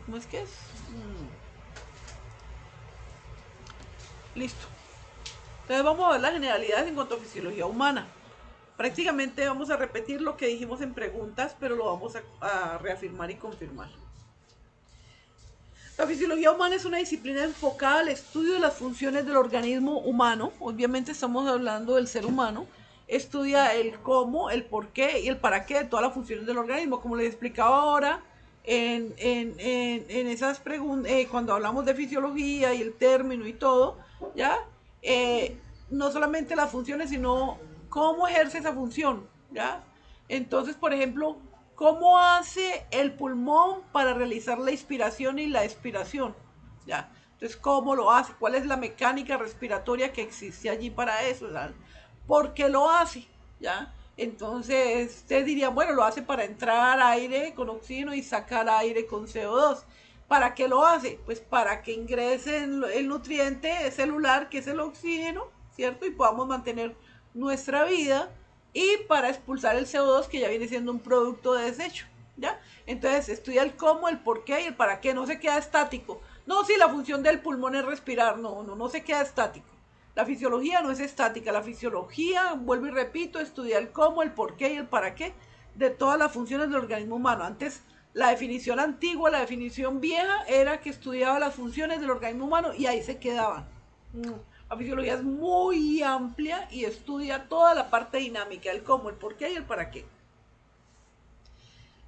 ¿Cómo es que es? Listo. Entonces vamos a ver las generalidades en cuanto a fisiología humana. Prácticamente vamos a repetir lo que dijimos en preguntas, pero lo vamos a reafirmar y confirmar. La fisiología humana es una disciplina enfocada al estudio de las funciones del organismo humano. Obviamente estamos hablando del ser humano. Estudia el cómo, el por qué y el para qué de todas las funciones del organismo. Como les explicaba ahora en esas preguntas, cuando hablamos de fisiología y el término y todo, ¿ya? No solamente las funciones, sino cómo ejerce esa función, ¿ya? Entonces, por ejemplo, ¿cómo hace el pulmón para realizar la inspiración y la expiración? ¿Ya? Entonces, ¿cómo lo hace? ¿Cuál es la mecánica respiratoria que existe allí para eso? ¿Ya? ¿Por qué lo hace? ¿Ya? Entonces, usted diría, bueno, lo hace para entrar aire con oxígeno y sacar aire con CO2. ¿Para qué lo hace? Pues para que ingrese el nutriente celular, que es el oxígeno, ¿cierto? Y podamos mantener nuestra vida, y para expulsar el CO2, que ya viene siendo un producto de desecho, ¿ya? Entonces estudia el cómo, el por qué y el para qué. No se queda estático. No, si la función del pulmón es respirar. No se queda estático. La fisiología no es estática. La fisiología, vuelvo y repito, estudia el cómo, el por qué y el para qué de todas las funciones del organismo humano. Antes, la definición antigua, la definición vieja, era que estudiaba las funciones del organismo humano y ahí se quedaban. La fisiología es muy amplia y estudia toda la parte dinámica, el cómo, el por qué y el para qué.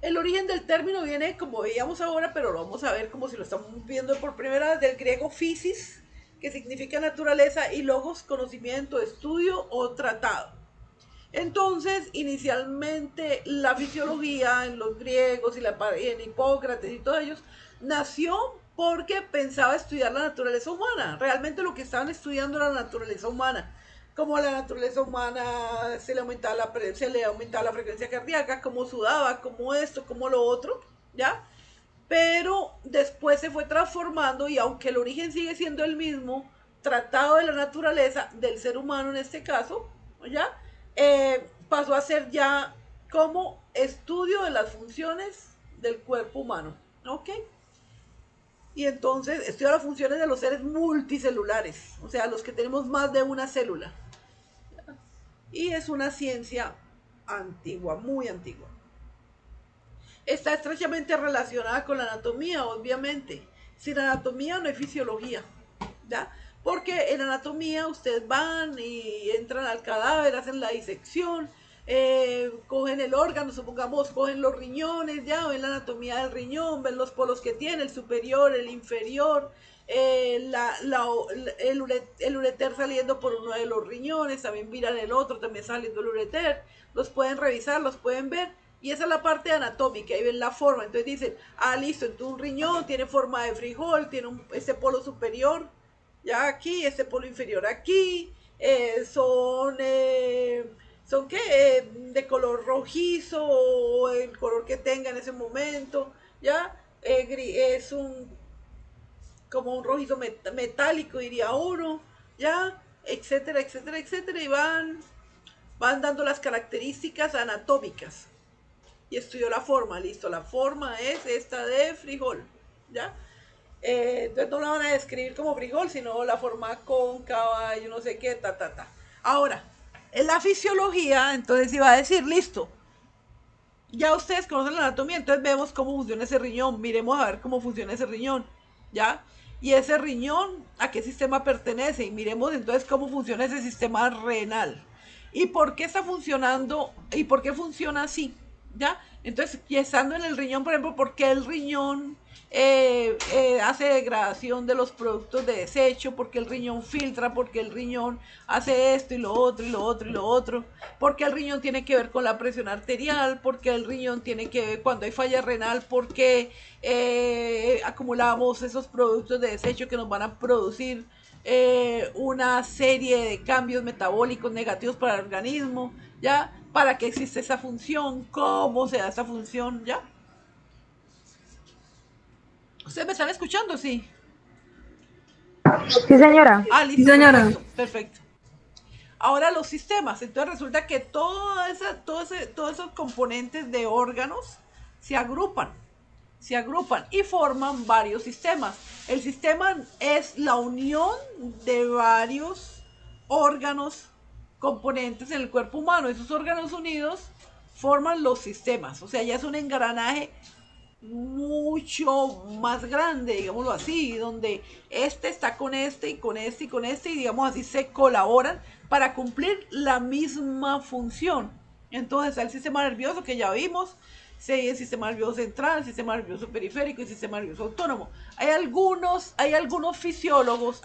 El origen del término viene, como veíamos ahora, pero lo vamos a ver como si lo estamos viendo por primera vez, del griego physis, que significa naturaleza, y logos, conocimiento, estudio o tratado. Entonces, inicialmente la fisiología en los griegos y en Hipócrates y todos ellos nació porque pensaba estudiar la naturaleza humana. Realmente lo que estaban estudiando era la naturaleza humana. Como a la naturaleza humana se le aumentaba la frecuencia cardíaca, cómo sudaba, cómo esto, cómo lo otro, ¿ya? Pero después se fue transformando, y aunque el origen sigue siendo el mismo, tratado de la naturaleza del ser humano en este caso, ¿ya? Pasó a ser ya como estudio de las funciones del cuerpo humano, ¿ok? Y entonces estudia las funciones de los seres multicelulares, o sea, los que tenemos más de una célula. Y es una ciencia antigua, muy antigua. Está estrechamente relacionada con la anatomía, obviamente. Sin anatomía no hay fisiología, ¿ya? Porque en anatomía ustedes van y entran al cadáver, hacen la disección, cogen el órgano, supongamos, cogen los riñones, ya ven la anatomía del riñón, ven los polos que tiene, el superior, el inferior, el ureter saliendo por uno de los riñones, también miran el otro, también saliendo el ureter, los pueden revisar, los pueden ver, y esa es la parte anatómica, ahí ven la forma. Entonces dicen, listo, entonces un riñón tiene forma de frijol, tiene este polo superior, ya aquí, este polo inferior aquí, son qué, de color rojizo, o el color que tenga en ese momento, ya, es como un rojizo metálico, diría uno, ya, etcétera, etcétera, etcétera, y van dando las características anatómicas. Y estudió la forma, listo, la forma es esta de frijol, ¿ya? Entonces no la van a describir como frijol, sino la forma cóncava, yo no sé qué, ta. Ahora, en la fisiología, entonces iba a decir, listo, ya ustedes conocen la anatomía, entonces vemos cómo funciona ese riñón, miremos a ver cómo funciona ese riñón, ¿ya? Y ese riñón, ¿a qué sistema pertenece? Y miremos entonces cómo funciona ese sistema renal. ¿Y por qué está funcionando? ¿Y por qué funciona así? ¿Ya? Entonces, estando en el riñón, por ejemplo, ¿por qué el riñón hace degradación de los productos de desecho? ¿Por qué el riñón filtra? ¿Por qué el riñón hace esto y lo otro y lo otro y lo otro? ¿Por qué el riñón tiene que ver con la presión arterial? ¿Por qué el riñón tiene que ver cuando hay falla renal? ¿Por qué acumulamos esos productos de desecho que nos van a producir una serie de cambios metabólicos negativos para el organismo? ¿Ya? ¿Para qué existe esa función? ¿Cómo se da esa función? ¿Ya? ¿Ustedes me están escuchando? Sí. Sí, señora. Listo, sí, perfecto, perfecto. Ahora los sistemas. Entonces resulta que todos esos componentes de órganos se agrupan. se agrupan y forman varios sistemas. El sistema es la unión de varios órganos componentes en el cuerpo humano. Esos órganos unidos forman los sistemas. O sea, ya es un engranaje mucho más grande, digámoslo así, donde este está con este y con este y con este, y digamos así se colaboran para cumplir la misma función. Entonces el sistema nervioso que ya vimos, el sistema nervioso central, el sistema nervioso periférico y el sistema nervioso autónomo. Hay algunos fisiólogos,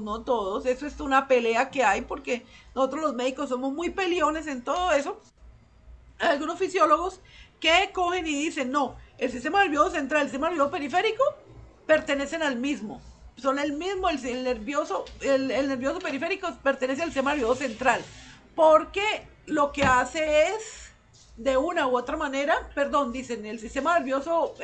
no todos, eso es una pelea que hay porque nosotros los médicos somos muy peleones en todo eso. Hay algunos fisiólogos que cogen y dicen, no, el sistema nervioso central, el sistema nervioso periférico pertenecen al mismo. Son el mismo, el nervioso periférico pertenece al sistema nervioso central. Porque lo que hace es, de una u otra manera, dicen, el sistema nervioso,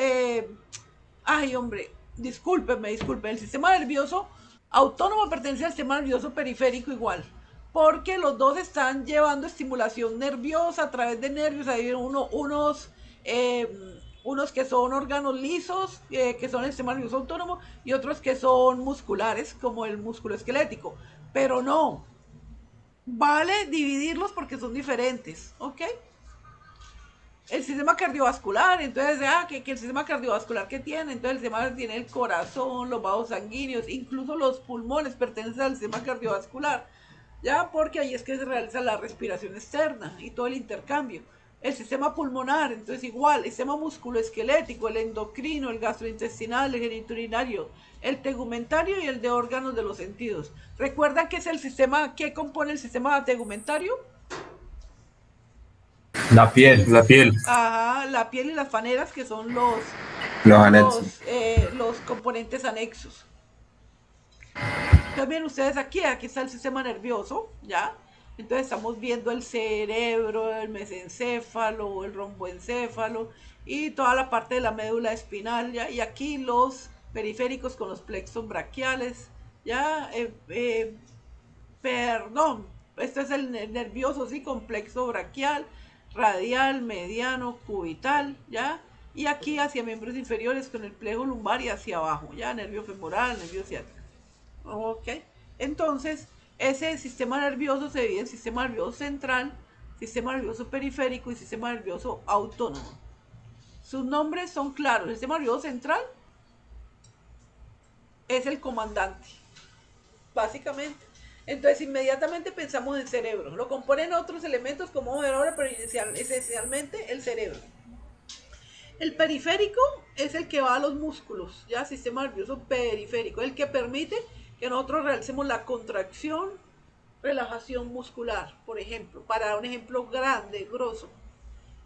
discúlpenme, el sistema nervioso autónomo pertenece al sistema nervioso periférico igual, porque los dos están llevando estimulación nerviosa a través de nervios. Hay unos que son órganos lisos, que son el sistema nervioso autónomo, y otros que son musculares, como el músculo esquelético. Pero no, vale dividirlos porque son diferentes, ¿ok? El sistema cardiovascular, entonces, que el sistema cardiovascular que tiene, entonces el sistema tiene el corazón, los vasos sanguíneos, incluso los pulmones pertenecen al sistema cardiovascular, ya, porque ahí es que se realiza la respiración externa y todo el intercambio. El sistema pulmonar, entonces igual, el sistema musculoesquelético, el endocrino, el gastrointestinal, el genitourinario, el tegumentario y el de órganos de los sentidos. ¿Recuerdan qué es el sistema, qué compone el sistema tegumentario? La piel. Ajá, la piel y las faneras, que son Los anexos. los componentes anexos. Entonces, bien, ustedes aquí está el sistema nervioso, ¿ya? Entonces estamos viendo el cerebro, el mesencéfalo, el romboencéfalo y toda la parte de la médula espinal, ¿ya? Y aquí los periféricos con los plexos braquiales, ¿ya? Este es el nervioso, sí, con plexo braquial, radial, mediano, cubital, ¿ya? Y aquí hacia miembros inferiores con el plexo lumbar y hacia abajo, ¿ya? Nervio femoral, nervio ciático. Ok, entonces ese sistema nervioso se divide en sistema nervioso central, sistema nervioso periférico y sistema nervioso autónomo. Sus nombres son claros. El sistema nervioso central es el comandante, básicamente. Entonces inmediatamente pensamos en cerebro. Lo componen otros elementos como vamos a ver ahora, pero esencialmente el cerebro. El periférico es el que va a los músculos, ya, sistema nervioso periférico, el que permite que nosotros realicemos la contracción, relajación muscular, por ejemplo, para un ejemplo grande, grosso.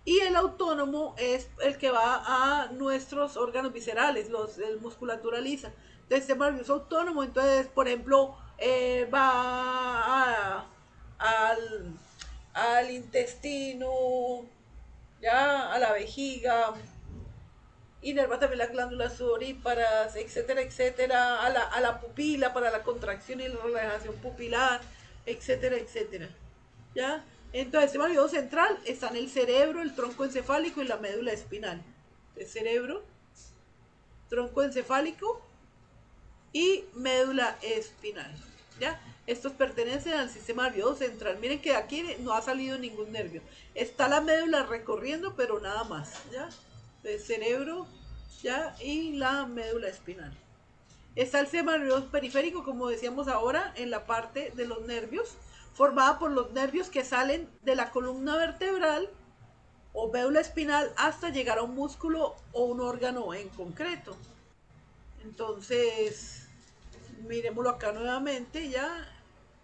Y el autónomo es el que va a nuestros órganos viscerales, el musculatura lisa. Entonces, el sistema nervioso autónomo, entonces, por ejemplo, va al intestino, ya, a la vejiga, inerva también las glándulas sudoríparas, etcétera, etcétera, a la pupila para la contracción y la relajación pupilar, etcétera, etcétera. ¿Ya? Entonces, el sistema nervioso central está en el cerebro, el tronco encefálico y la médula espinal. El cerebro, tronco encefálico y médula espinal. ¿Ya? Estos pertenecen al sistema nervioso central. Miren que aquí no ha salido ningún nervio. Está la médula recorriendo, pero nada más. ¿Ya? El cerebro, ¿ya? Y la médula espinal. Está el sistema nervioso periférico, como decíamos ahora, en la parte de los nervios, formada por los nervios que salen de la columna vertebral o médula espinal hasta llegar a un músculo o un órgano en concreto. Entonces, miremoslo acá nuevamente, ya,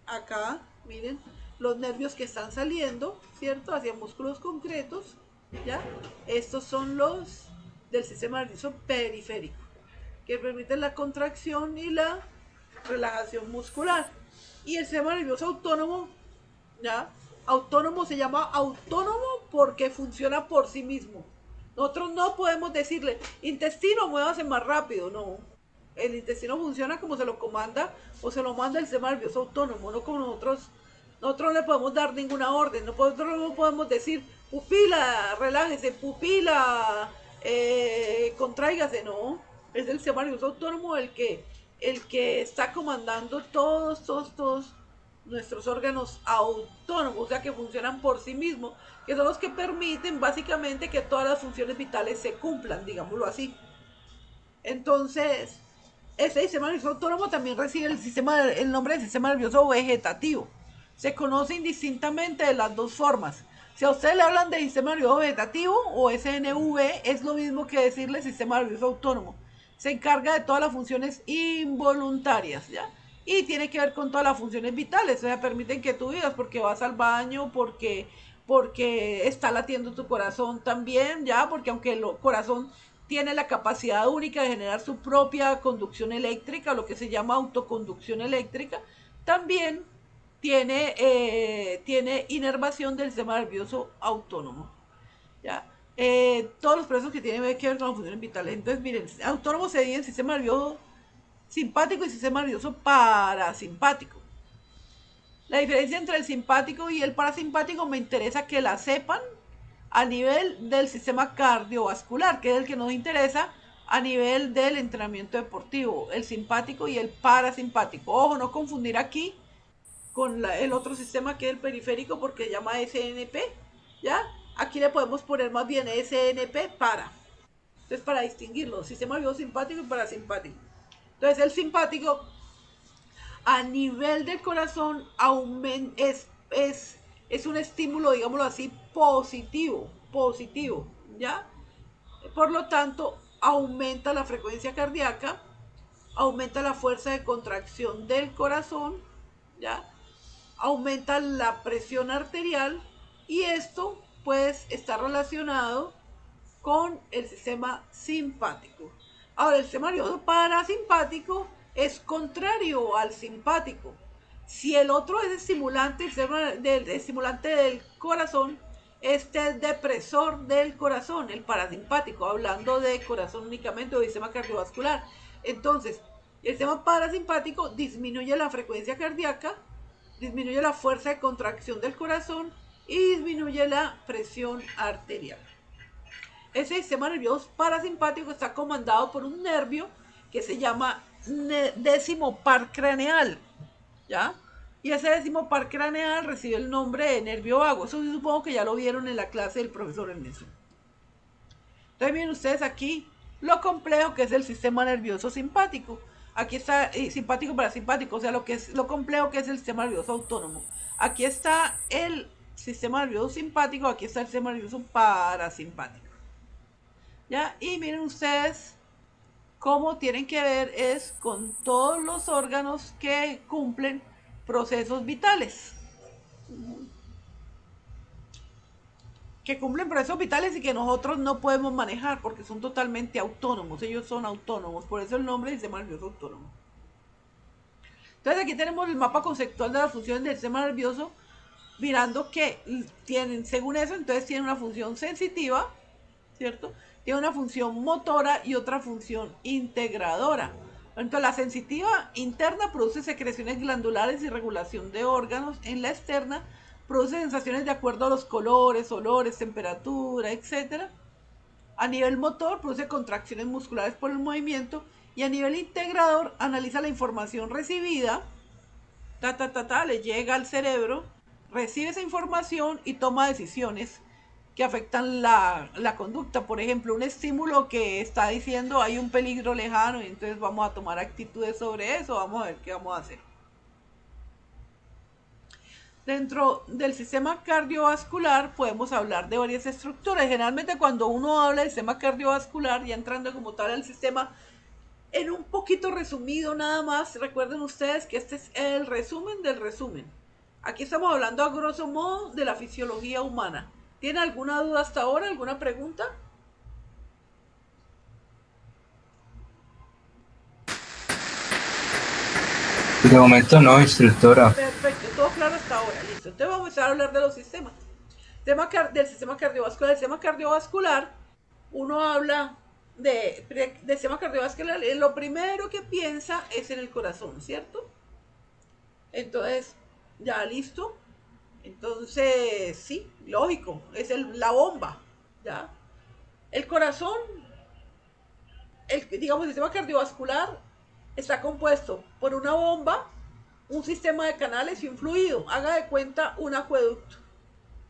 acá, miren, los nervios que están saliendo, ¿cierto? Hacia músculos concretos, ¿ya? Estos son los del sistema nervioso periférico, que permiten la contracción y la relajación muscular. Y el sistema nervioso autónomo, ¿ya? Autónomo se llama autónomo porque funciona por sí mismo. Nosotros no podemos decirle, intestino, muévase más rápido, no. El intestino funciona como se lo comanda o se lo manda el sistema nervioso autónomo, no como nosotros. Nosotros no le podemos dar ninguna orden, nosotros no podemos decir, pupila, relájese, pupila, contráigase, no, es el sistema nervioso autónomo el que está comandando todos nuestros órganos autónomos, o sea, que funcionan por sí mismos, que son los que permiten básicamente que todas las funciones vitales se cumplan, digámoslo así. Entonces, este sistema nervioso autónomo también recibe el nombre de sistema nervioso vegetativo. Se conoce indistintamente de las dos formas. Si a usted le hablan de sistema nervioso vegetativo o SNV, es lo mismo que decirle sistema nervioso autónomo. Se encarga de todas las funciones involuntarias, ¿ya? Y tiene que ver con todas las funciones vitales. O sea, permiten que tú vivas porque vas al baño, porque está latiendo tu corazón también, ¿ya? Porque aunque el corazón tiene la capacidad única de generar su propia conducción eléctrica, lo que se llama autoconducción eléctrica, también tiene inervación del sistema nervioso autónomo. ¿Ya? Todos los procesos que tienen que ver con las funciones vitales. Entonces, miren, autónomo se divide en sistema nervioso simpático y sistema nervioso parasimpático. La diferencia entre el simpático y el parasimpático me interesa que la sepan a nivel del sistema cardiovascular, que es el que nos interesa a nivel del entrenamiento deportivo, el simpático y el parasimpático. Ojo, no confundir aquí con el otro sistema que es el periférico porque se llama SNP, ¿ya? Aquí le podemos poner más bien SNP para. Entonces, para distinguirlo, sistema nervioso simpático y parasimpático. Entonces, el simpático a nivel del corazón es un estímulo, digámoslo así, positivo, ¿ya? Por lo tanto, aumenta la frecuencia cardíaca, aumenta la fuerza de contracción del corazón, ¿ya? Aumenta la presión arterial y esto pues está relacionado con el sistema simpático. Ahora, el sistema nervioso parasimpático es contrario al simpático. Si el otro es estimulante, el estimulante del corazón, este es depresor del corazón, el parasimpático, hablando de corazón únicamente o de sistema cardiovascular. Entonces, el sistema parasimpático disminuye la frecuencia cardíaca, disminuye la fuerza de contracción del corazón y disminuye la presión arterial. Ese sistema nervioso parasimpático está comandado por un nervio que se llama décimo par craneal, ¿ya? Y ese décimo par craneal recibe el nombre de nervio vago. Eso sí, supongo que ya lo vieron en la clase del profesor Ernesto. Entonces miren ustedes aquí lo complejo que es el sistema nervioso simpático. Aquí está simpático parasimpático, o sea, lo complejo que es el sistema nervioso autónomo. Aquí está el sistema nervioso simpático, aquí está el sistema nervioso parasimpático. ¿Ya? Y miren ustedes cómo tienen que ver es con todos los órganos que cumplen procesos vitales. Que cumplen procesos vitales y que nosotros no podemos manejar porque son totalmente autónomos. Ellos son autónomos, por eso el nombre es sistema nervioso autónomo. Entonces aquí tenemos el mapa conceptual de las funciones del sistema nervioso, mirando que tienen, según eso, entonces tienen una función sensitiva, ¿cierto? Tiene una función motora y otra función integradora. Entonces, la sensitiva interna produce secreciones glandulares y regulación de órganos. En la externa produce sensaciones de acuerdo a los colores, olores, temperatura, etc. A nivel motor produce contracciones musculares por el movimiento. Y a nivel integrador analiza la información recibida, le llega al cerebro, recibe esa información y toma decisiones que afectan la conducta. Por ejemplo, un estímulo que está diciendo hay un peligro lejano y entonces vamos a tomar actitudes sobre eso, vamos a ver qué vamos a hacer. Dentro del sistema cardiovascular podemos hablar de varias estructuras. Generalmente cuando uno habla del sistema cardiovascular, ya entrando como tal al sistema, en un poquito resumido nada más, recuerden ustedes que este es el resumen del resumen. Aquí estamos hablando a grosso modo de la fisiología humana. ¿Tiene alguna duda hasta ahora? ¿Alguna pregunta? De momento no, instructora. Perfecto, todo claro hasta ahora, listo. Entonces vamos a empezar a hablar de los sistemas. Del sistema cardiovascular. El sistema cardiovascular, uno habla del sistema cardiovascular, lo primero que piensa es en el corazón, ¿cierto? Entonces, ya listo. Entonces, sí, lógico, es la bomba, ¿ya? El corazón, digamos, el sistema cardiovascular está compuesto por una bomba, un sistema de canales y un fluido. Haga de cuenta un acueducto,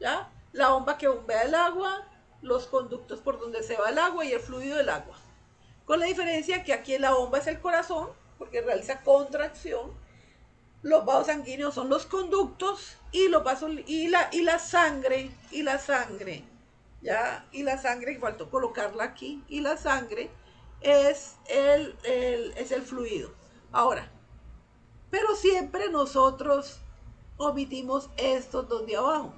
¿ya? La bomba que bombea el agua, los conductos por donde se va el agua y el fluido del agua. Con la diferencia que aquí la bomba es el corazón, porque realiza contracción, los vasos sanguíneos son los conductos y los vasos y la sangre que faltó colocarla aquí y la sangre es el fluido. Ahora, pero siempre nosotros omitimos estos dos de abajo,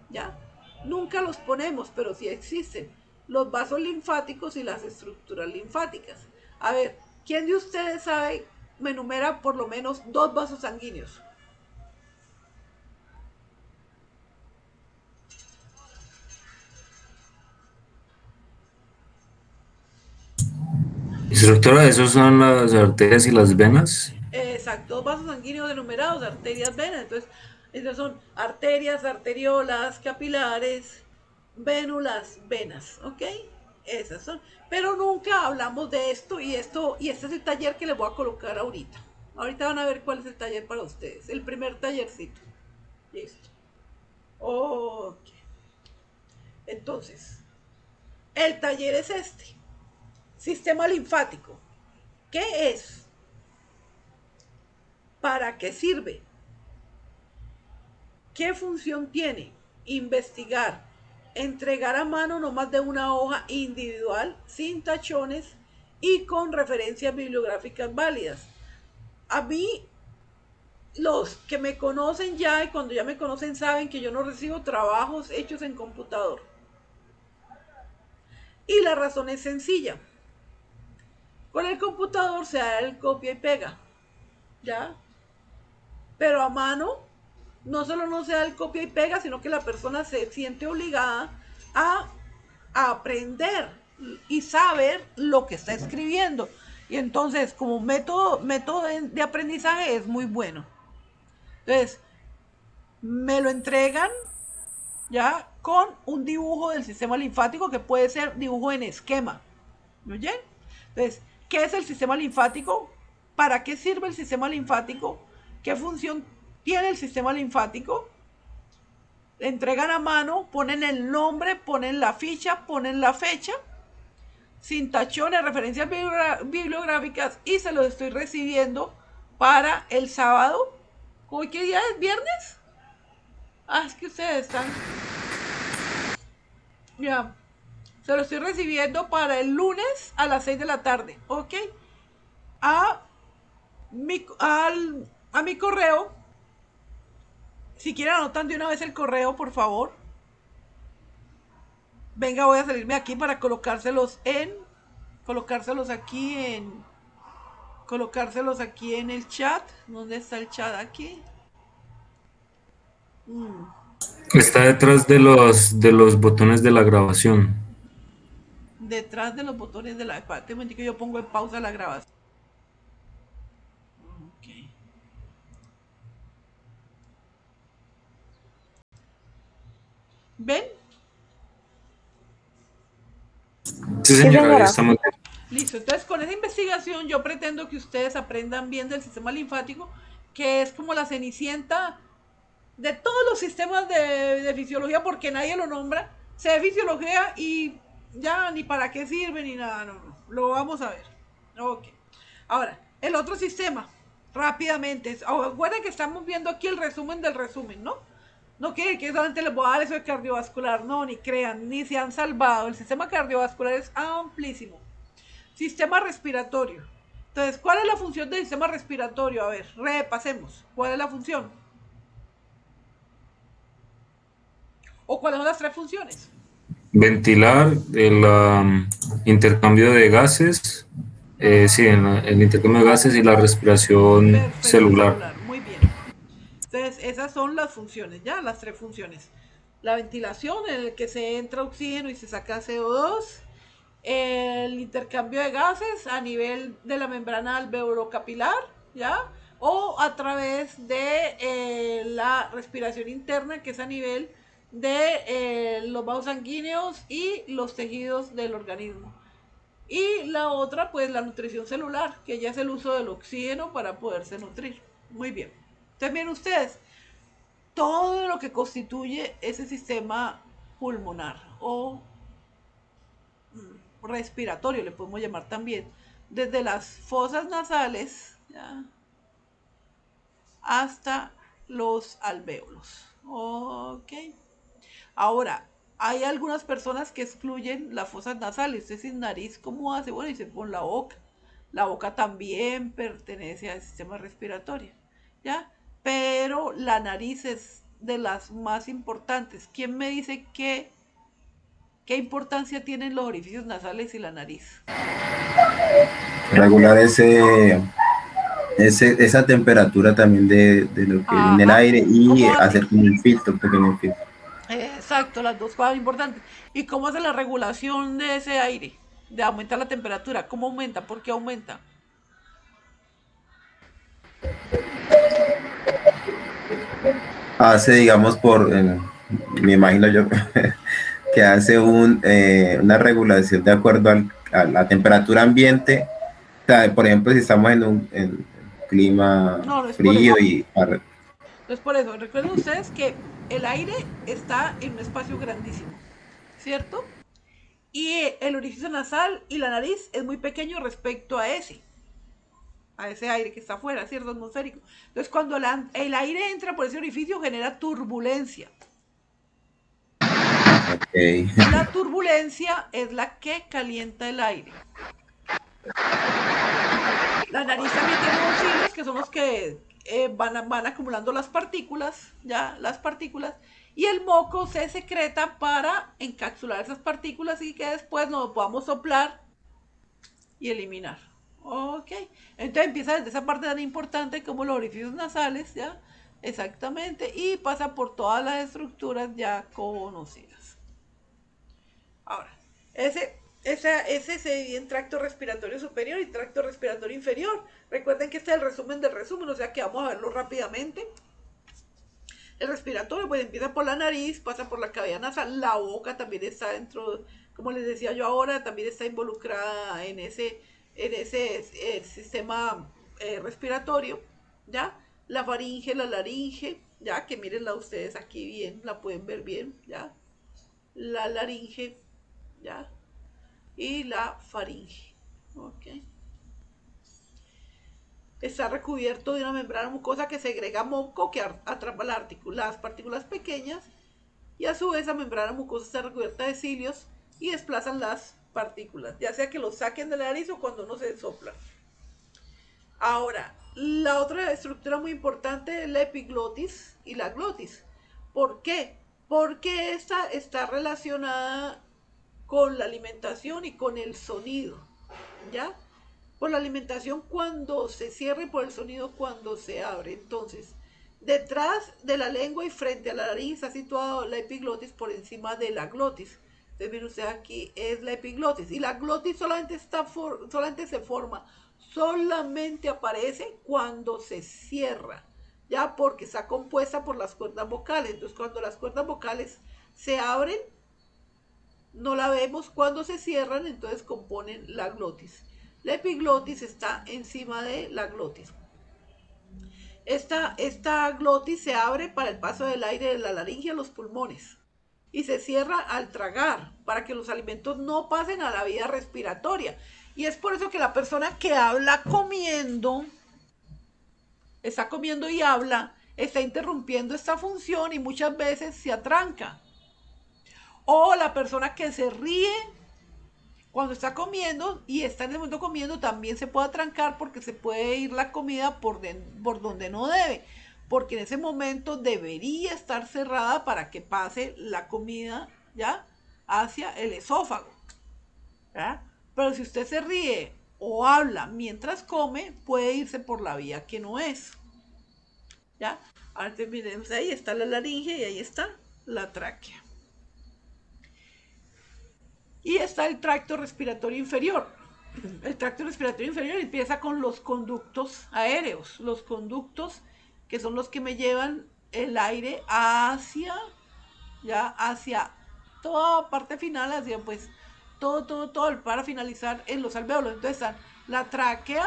¿ya? Nunca los ponemos, pero sí existen los vasos linfáticos y las estructuras linfáticas. A ver, ¿quién de ustedes sabe, me enumera por lo menos dos vasos sanguíneos? Instructora, ¿esos son las arterias y las venas? Exacto, dos vasos sanguíneos enumerados, arterias, venas. Entonces, esas son arterias, arteriolas, capilares, vénulas, venas, ¿ok? Esas son. Pero nunca hablamos de esto y este es el taller que les voy a colocar ahorita. Ahorita van a ver cuál es el taller para ustedes. El primer tallercito. Listo. Ok. Entonces, el taller es este. Sistema linfático. ¿Qué es? ¿Para qué sirve? ¿Qué función tiene? Investigar, entregar a mano no más de una hoja individual, sin tachones y con referencias bibliográficas válidas. A mí, los que me conocen ya y cuando ya me conocen saben que yo no recibo trabajos hechos en computador. Y la razón es sencilla. Con el computador se da el copia y pega, ¿ya? Pero a mano no solo no se da el copia y pega, sino que la persona se siente obligada a, a aprender y saber lo que está escribiendo. Y entonces, como método de aprendizaje es muy bueno. Entonces, me lo entregan ya con un dibujo del sistema linfático que puede ser dibujo en esquema. ¿Me oyen? Entonces, ¿qué es el sistema linfático? ¿Para qué sirve el sistema linfático? ¿Qué función tiene el sistema linfático? Entregan a mano, ponen el nombre, ponen la ficha, ponen la fecha, sin tachones, referencias bibliográficas y se los estoy recibiendo para el sábado. ¿Hoy qué día es? ¿Viernes? Ah, es que ustedes están... Ya. Se lo estoy recibiendo para el lunes a las 6 de la tarde, ¿ok? A mi correo. Si quieren anotan de una vez el correo, por favor. Venga, voy a salirme aquí para colocárselos aquí en el chat. ¿Dónde está el chat aquí? Está detrás de los botones de la grabación. Detrás de los botones de la... Espérate un momento que yo pongo en pausa la grabación. Okay. ¿Ven? Sí, Sí, señora, ahí señora. estamos. Listo, entonces con esa investigación yo pretendo que ustedes aprendan bien del sistema linfático, que es como la cenicienta de todos los sistemas de fisiología, porque nadie lo nombra. Se ve fisiología y ya ni para qué sirve ni nada, no. Lo vamos a ver. Ok. Ahora, el otro sistema, rápidamente. Acuérdense que estamos viendo aquí el resumen del resumen, ¿no? No quiere que solamente les voy a dar eso de cardiovascular, no, ni crean, ni se han salvado. El sistema cardiovascular es amplísimo. Sistema respiratorio. Entonces, ¿cuál es la función del sistema respiratorio? A ver, repasemos. ¿Cuál es la función? ¿O cuáles son las tres funciones? Ventilar, el intercambio de gases, sí, el intercambio de gases y la respiración Perfecto, celular. celular, muy bien. Entonces, esas son las funciones, ya, las tres funciones. La ventilación, en el que se entra oxígeno y se saca CO2. El intercambio de gases a nivel de la membrana alveolocapilar, ¿ya? O a través de la respiración interna, que es a nivel de los vasos sanguíneos y los tejidos del organismo. Y la otra, pues la nutrición celular, que ya es el uso del oxígeno para poderse nutrir. Muy bien. Entonces, miren ustedes, todo lo que constituye ese sistema pulmonar o respiratorio, le podemos llamar también, desde las fosas nasales, ¿ya?, hasta los alvéolos. Ok. Ahora, hay algunas personas que excluyen las fosas nasales. Usted sin nariz, ¿cómo hace? Bueno, y se pone la boca. La boca también pertenece al sistema respiratorio, ¿ya? Pero la nariz es de las más importantes. ¿Quién me dice qué importancia tienen los orificios nasales y la nariz? Regular esa temperatura también de lo que viene el Ajá. aire y ¿Cómo hace? hacer como un filtro, un pequeño filtro. Exacto, las dos cosas importantes. ¿Y cómo hace la regulación de ese aire? De aumentar la temperatura. ¿Cómo aumenta? ¿Por qué aumenta? Hace, digamos, me imagino yo, que hace una regulación de acuerdo a la temperatura ambiente. O sea, por ejemplo, si estamos en clima No, no es por frío eso. y No es por eso. Recuerden ustedes que el aire está en un espacio grandísimo, ¿cierto? Y el orificio nasal y la nariz es muy pequeño respecto a ese aire que está afuera, ¿cierto? Atmosférico. Entonces, cuando el aire entra por ese orificio, genera turbulencia. okay. La turbulencia es la que calienta el aire. La nariz también tiene unos hilos que son los que van acumulando las partículas, ya, las partículas, y el moco se secreta para encapsular esas partículas y que después nos podamos soplar y eliminar. Ok, entonces empieza desde esa parte tan importante como los orificios nasales, ya, exactamente, y pasa por todas las estructuras ya conocidas. Ahora, ese se divide en tracto respiratorio superior y tracto respiratorio inferior. Recuerden que este es el resumen del resumen, o sea que vamos a verlo rápidamente. El respiratorio pues empieza por la nariz, pasa por la cavidad nasal, la boca también está dentro, como les decía yo ahora, también está involucrada en ese sistema respiratorio, ¿ya? La faringe, la laringe, ¿ya? Que mírenla ustedes aquí bien, la pueden ver bien, ¿ya? La laringe, ¿ya? Y la faringe, ¿ok? Está recubierto de una membrana mucosa que segrega moco que atrapa las partículas pequeñas y a su vez la membrana mucosa está recubierta de cilios y desplazan las partículas, ya sea que lo saquen de la nariz o cuando uno se sopla. Ahora, la otra estructura muy importante es la epiglotis y la glotis. ¿Por qué? Porque esta está relacionada con la alimentación y con el sonido, ¿ya? Por la alimentación cuando se cierra y por el sonido cuando se abre. Entonces, detrás de la lengua y frente a la nariz está situado la epiglotis por encima de la glotis. Entonces, miren ustedes aquí es la epiglotis. Y la glotis solamente se forma, solamente aparece cuando se cierra, ya porque está compuesta por las cuerdas vocales. Entonces, cuando las cuerdas vocales se abren, no la vemos. Cuando se cierran, entonces componen la glotis. La epiglotis está encima de la glotis. Esta glotis se abre para el paso del aire de la laringe a los pulmones y se cierra al tragar para que los alimentos no pasen a la vía respiratoria. Y es por eso que la persona que habla comiendo, está comiendo y habla, está interrumpiendo esta función y muchas veces se atranca. O la persona que se ríe cuando está comiendo y está en el momento comiendo también se puede atrancar porque se puede ir la comida por donde no debe, porque en ese momento debería estar cerrada para que pase la comida, ¿ya?, hacia el esófago, ¿ya? Pero si usted se ríe o habla mientras come, puede irse por la vía que no es, ¿ya? Ahora miremos, ahí está la laringe y ahí está la tráquea. Y está el tracto respiratorio inferior. El tracto respiratorio inferior empieza con los conductos aéreos, que son los que me llevan el aire hacia ya hacia toda parte final, hacia pues todo para finalizar en los alvéolos. Entonces están la tráquea,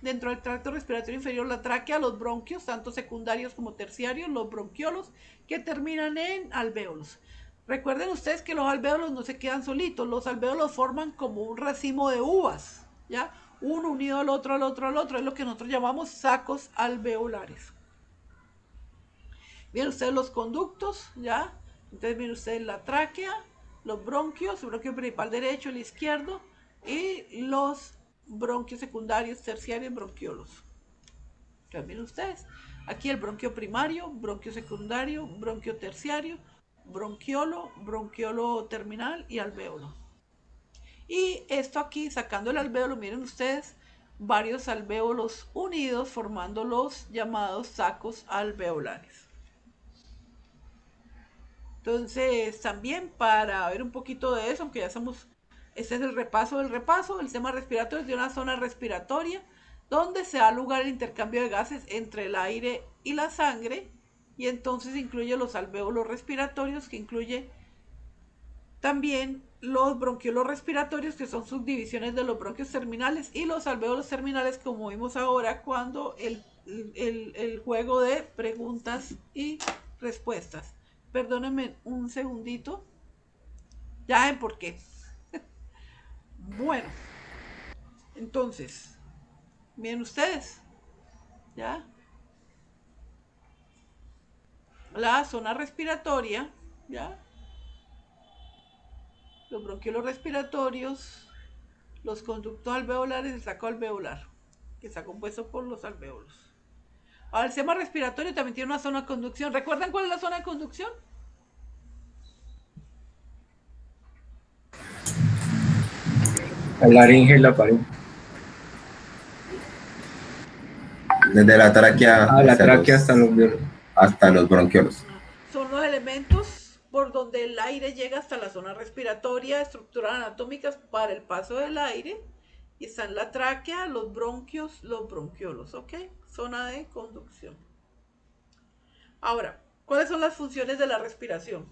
dentro del tracto respiratorio inferior, la tráquea, los bronquios, tanto secundarios como terciarios, los bronquiolos, que terminan en alvéolos. Recuerden ustedes que los alvéolos no se quedan solitos, los alvéolos forman como un racimo de uvas, ¿ya? Uno unido al otro, al otro, al otro, es lo que nosotros llamamos sacos alveolares. Miren ustedes los conductos, ¿ya? Entonces miren ustedes la tráquea, los bronquios, el bronquio principal derecho, el izquierdo, y los bronquios secundarios, terciarios, bronquiolos. Entonces miren ustedes, aquí el bronquio primario, bronquio secundario, bronquio terciario, bronquiolo terminal y alvéolo. Y esto aquí, sacando el alvéolo, miren ustedes, varios alvéolos unidos formando los llamados sacos alveolares. Entonces, también para ver un poquito de eso, aunque ya somos, este es el repaso del repaso, el sistema respiratorio es de una zona respiratoria donde se da lugar el intercambio de gases entre el aire y la sangre, y entonces incluye los alvéolos respiratorios, que incluye también los bronquiolos respiratorios, que son subdivisiones de los bronquios terminales, y los alvéolos terminales, como vimos ahora cuando el juego de preguntas y respuestas. Perdónenme un segundito. Ya ven por qué. Bueno, entonces, miren ustedes, ¿ya? La zona respiratoria, ¿ya? Los bronquiolos respiratorios, los conductos alveolares, el saco alveolar, que está compuesto por los alvéolos. Ahora, el sistema respiratorio también tiene una zona de conducción. ¿Recuerdan cuál es la zona de conducción? La laringe y la faringe. Desde la tráquea, La tráquea hasta los bronquiolos. Son los elementos por donde el aire llega hasta la zona respiratoria, estructuras anatómicas para el paso del aire. Y están la tráquea, los bronquios, los bronquiolos, ¿ok? Zona de conducción. Ahora, ¿cuáles son las funciones de la respiración?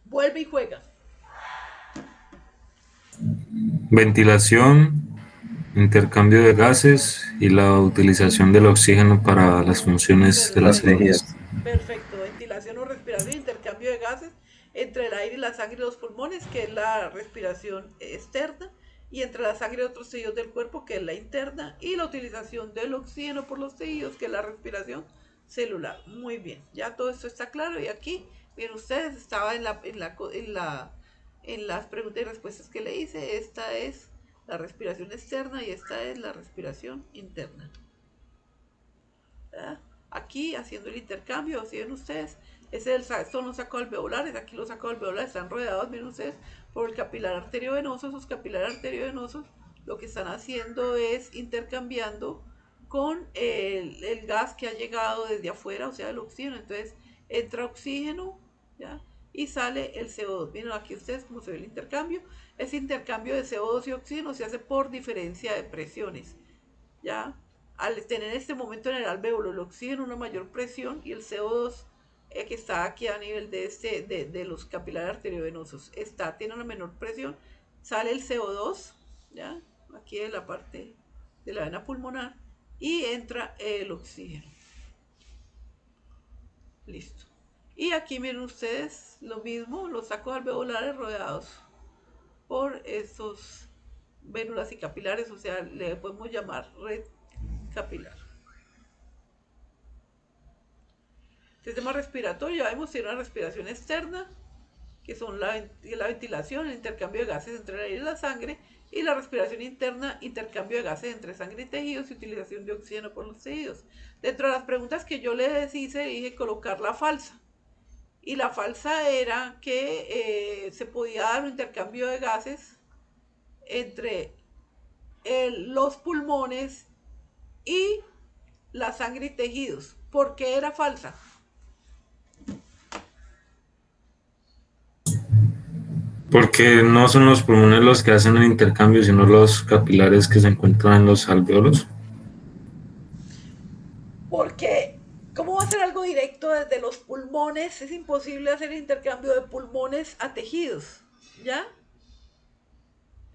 Vuelve y juega. Ventilación, intercambio de gases y la utilización del oxígeno para las funciones de las células. Perfecto, ventilación o respiración, intercambio de gases entre el aire y la sangre y los pulmones, que es la respiración externa, y entre la sangre y otros tejidos del cuerpo, que es la interna, y la utilización del oxígeno por los tejidos, que es la respiración celular. Muy bien, ya todo esto está claro, y aquí, miren ustedes, estaba en las preguntas y respuestas que le hice. Esta es la respiración externa y esta es la respiración interna. ¿Verdad? Aquí haciendo el intercambio, si ven ustedes, son los sacos alveolares. Aquí los sacos alveolares están rodeados, miren ustedes, por el capilar arteriovenoso. Esos capilares arteriovenosos lo que están haciendo es intercambiando con el gas que ha llegado desde afuera, o sea, el oxígeno. Entonces entra oxígeno, ¿ya? Y sale el CO2. Miren aquí ustedes cómo se ve el intercambio. Ese intercambio de CO2 y oxígeno se hace por diferencia de presiones, ¿ya? Al tener en este momento en el alvéolo el oxígeno una mayor presión y el CO2 que está aquí a nivel de los capilares arteriovenosos tiene una menor presión, sale el CO2, ¿ya? Aquí de la parte de la vena pulmonar, y entra el oxígeno. Listo. Y aquí miren ustedes lo mismo, los sacos alveolares rodeados por esos vénulas y capilares, o sea, le podemos llamar red capilar. Sistema respiratorio, ya vemos, tiene una respiración externa, que son la ventilación, el intercambio de gases entre el aire y la sangre, y la respiración interna, intercambio de gases entre sangre y tejidos y utilización de oxígeno por los tejidos. Dentro de las preguntas que yo les hice, dije colocar la falsa. Y la falsa era que se podía dar un intercambio de gases entre los pulmones y la sangre y tejidos. ¿Por qué era falsa? Porque no son los pulmones los que hacen el intercambio, sino los capilares que se encuentran en los alvéolos. Porque, ¿cómo va a ser algo directo esto desde los pulmones, es imposible hacer intercambio de pulmones a tejidos, ¿ya?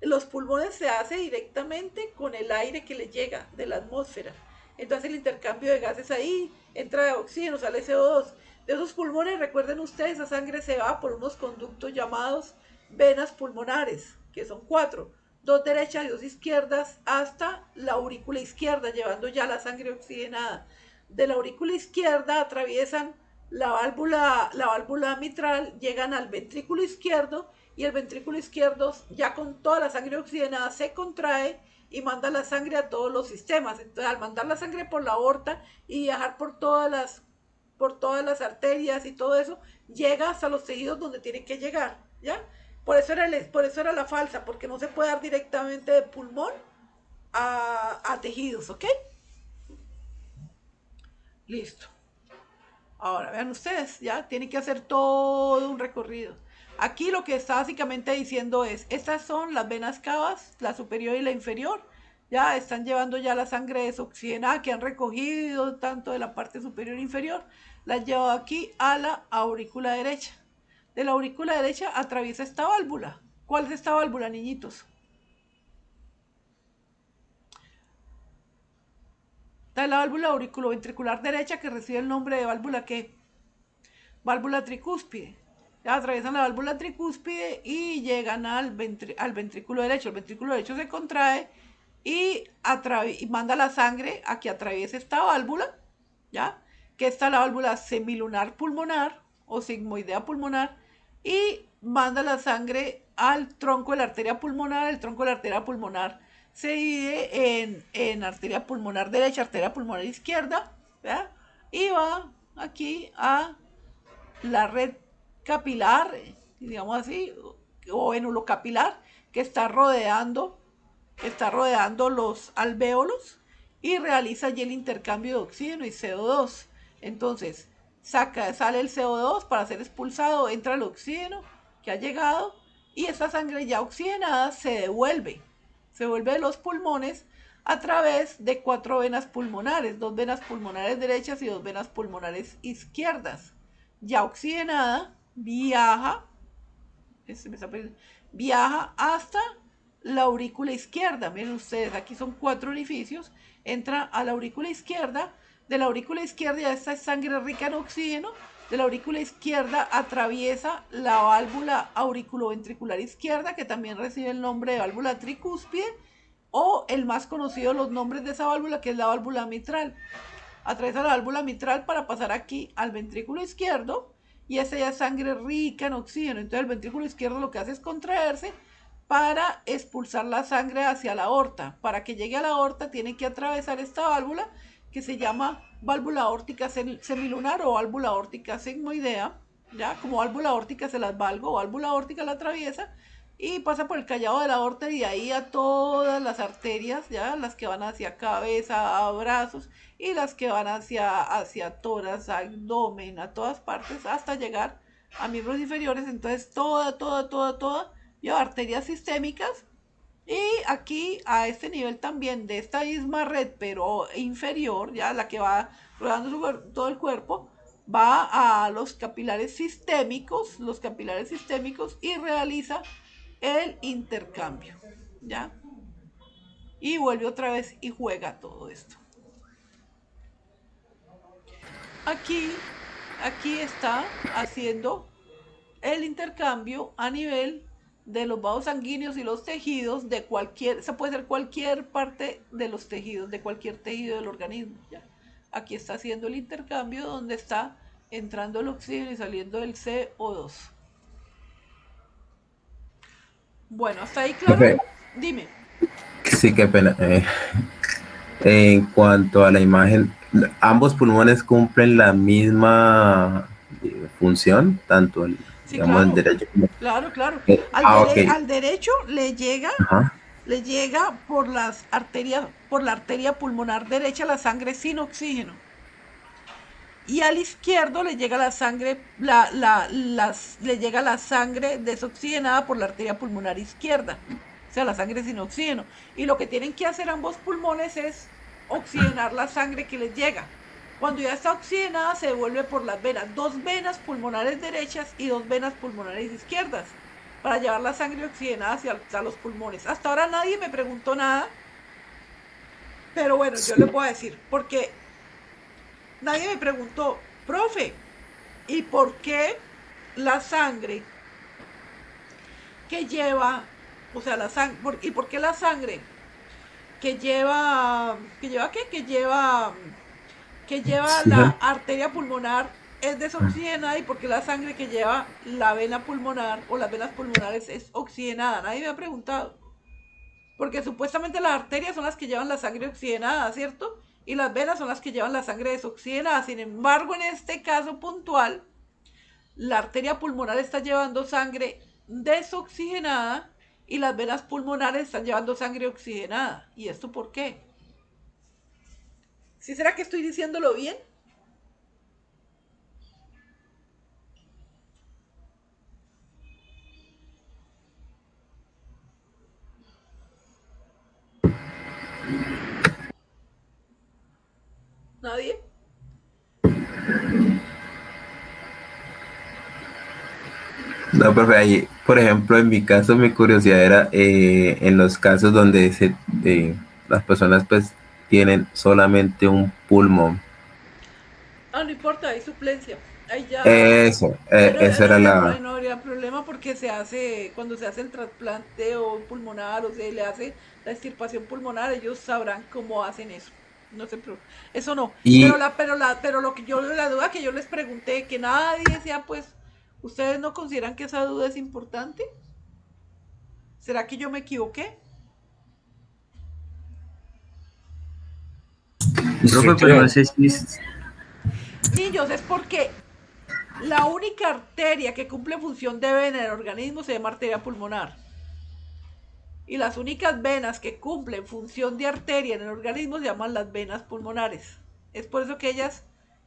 Los pulmones se hace directamente con el aire que le llega de la atmósfera. Entonces el intercambio de gases ahí, entra oxígeno, sale CO2. De esos pulmones, recuerden ustedes, esa sangre se va por unos conductos llamados venas pulmonares, que son 4, 2 derechas y 2 izquierdas, hasta la aurícula izquierda, llevando ya la sangre oxigenada. De la aurícula izquierda atraviesan la válvula mitral, llegan al ventrículo izquierdo, y el ventrículo izquierdo, ya con toda la sangre oxigenada, se contrae y manda la sangre a todos los sistemas. Entonces, al mandar la sangre por la aorta y viajar por todas las arterias y todo eso, llega hasta los tejidos donde tiene que llegar, ¿ya? Por eso era la falsa, porque no se puede dar directamente de pulmón a tejidos, ¿ok? Listo. Ahora, vean ustedes, ya tienen que hacer todo un recorrido. Aquí lo que está básicamente diciendo es, estas son las venas cavas, la superior y la inferior. Ya están llevando ya la sangre desoxigenada que han recogido tanto de la parte superior e inferior. La han llevado aquí a la aurícula derecha. De la aurícula derecha atraviesa esta válvula. ¿Cuál es esta válvula, niñitos? Está la válvula auriculoventricular derecha, que recibe el nombre de válvula ¿qué? Válvula tricúspide. Ya atraviesan la válvula tricúspide y llegan al ventrículo derecho. El ventrículo derecho se contrae y manda la sangre a que atraviese esta válvula, ¿ya? Que está la válvula semilunar pulmonar o sigmoidea pulmonar, y manda la sangre al tronco de la arteria pulmonar. El tronco de la arteria pulmonar se divide en arteria pulmonar derecha, arteria pulmonar izquierda, ¿ya? Y va aquí a la red capilar, digamos así, o venulo capilar, que está rodeando los alvéolos, y realiza allí el intercambio de oxígeno y CO2. Entonces, sale el CO2 para ser expulsado, entra el oxígeno que ha llegado, y esta sangre ya oxigenada se devuelve de los pulmones a través de 4 venas pulmonares, 2 venas pulmonares derechas y 2 venas pulmonares izquierdas. Ya oxigenada, viaja hasta la aurícula izquierda. Miren ustedes, aquí son 4 orificios. Entra a la aurícula izquierda. De la aurícula izquierda ya está sangre rica en oxígeno. De la aurícula izquierda atraviesa la válvula auriculoventricular izquierda, que también recibe el nombre de válvula tricúspide, o el más conocido de los nombres de esa válvula, que es la válvula mitral. Atraviesa la válvula mitral para pasar aquí al ventrículo izquierdo, y esa ya es sangre rica en oxígeno. Entonces el ventrículo izquierdo lo que hace es contraerse para expulsar la sangre hacia la aorta. Para que llegue a la aorta tiene que atravesar esta válvula, que se llama válvula aórtica semilunar o válvula aórtica sigmoidea, ya como válvula aórtica se las valgo, válvula aórtica la atraviesa y pasa por el callado de la aorta, y de ahí a todas las arterias, ya las que van hacia cabeza, a brazos, y las que van hacia tórax, abdomen, a todas partes, hasta llegar a miembros inferiores. Entonces toda lleva arterias sistémicas. Y aquí a este nivel también de esta misma red, pero inferior, ya la que va rodeando todo el cuerpo, va a los capilares sistémicos, y realiza el intercambio, ¿ya? Y vuelve otra vez y juega todo esto. Aquí está haciendo el intercambio a nivel de los vasos sanguíneos y los tejidos de se puede ser cualquier parte de los tejidos, de cualquier tejido del organismo, ¿ya? Aquí está haciendo el intercambio donde está entrando el oxígeno y saliendo el CO2. Bueno, hasta ahí, claro. Profe, Dime. sí, qué pena. En cuanto a la imagen, ambos pulmones cumplen la misma función, tanto el, Sí, digamos, el claro. derecho como Claro. ok. Al derecho le llega Ajá. por la arteria pulmonar derecha la sangre sin oxígeno. Y al izquierdo le llega la sangre, le llega la sangre desoxigenada por la arteria pulmonar izquierda. O sea, la sangre sin oxígeno. Y lo que tienen que hacer ambos pulmones es oxigenar la sangre que les llega. Cuando ya está oxigenada se devuelve por las venas, 2 venas pulmonares derechas y 2 venas pulmonares izquierdas, para llevar la sangre oxigenada hacia los pulmones. Hasta ahora nadie me preguntó nada, pero bueno, yo les voy a decir, porque nadie me preguntó, profe, ¿y por qué la sangre que lleva, o sea, ¿y por qué la sangre que lleva qué? Que lleva la Oxígeno. arteria pulmonar es desoxigenada, y por qué la sangre que lleva la vena pulmonar o las venas pulmonares es oxigenada? Nadie me ha preguntado. Porque supuestamente las arterias son las que llevan la sangre oxigenada, ¿cierto? Y las venas son las que llevan la sangre desoxigenada. Sin embargo, en este caso puntual, la arteria pulmonar está llevando sangre desoxigenada y las venas pulmonares están llevando sangre oxigenada. ¿Y esto por qué? ¿Sí será que estoy diciéndolo bien? ¿Nadie? No, profe, ahí, por ejemplo, en mi caso, mi curiosidad era en los casos donde las personas pues tienen solamente un pulmón. Ah, no importa, hay suplencia. Ahí ya. Eso, Ahí no, esa era ahí la... no habría problema, porque cuando se hace el trasplante o pulmonar, o se le hace la extirpación pulmonar, ellos sabrán cómo hacen eso. No sé, eso no. Y Pero la duda que yo les pregunté, que nadie decía, pues, ¿ustedes no consideran que esa duda es importante? ¿Será que yo me equivoqué? Profe, pero no Estructural. sé si Niños, es porque la única arteria que cumple función de vena en el organismo se llama arteria pulmonar. Y las únicas venas que cumplen función de arteria en el organismo se llaman las venas pulmonares. Es por eso que ellas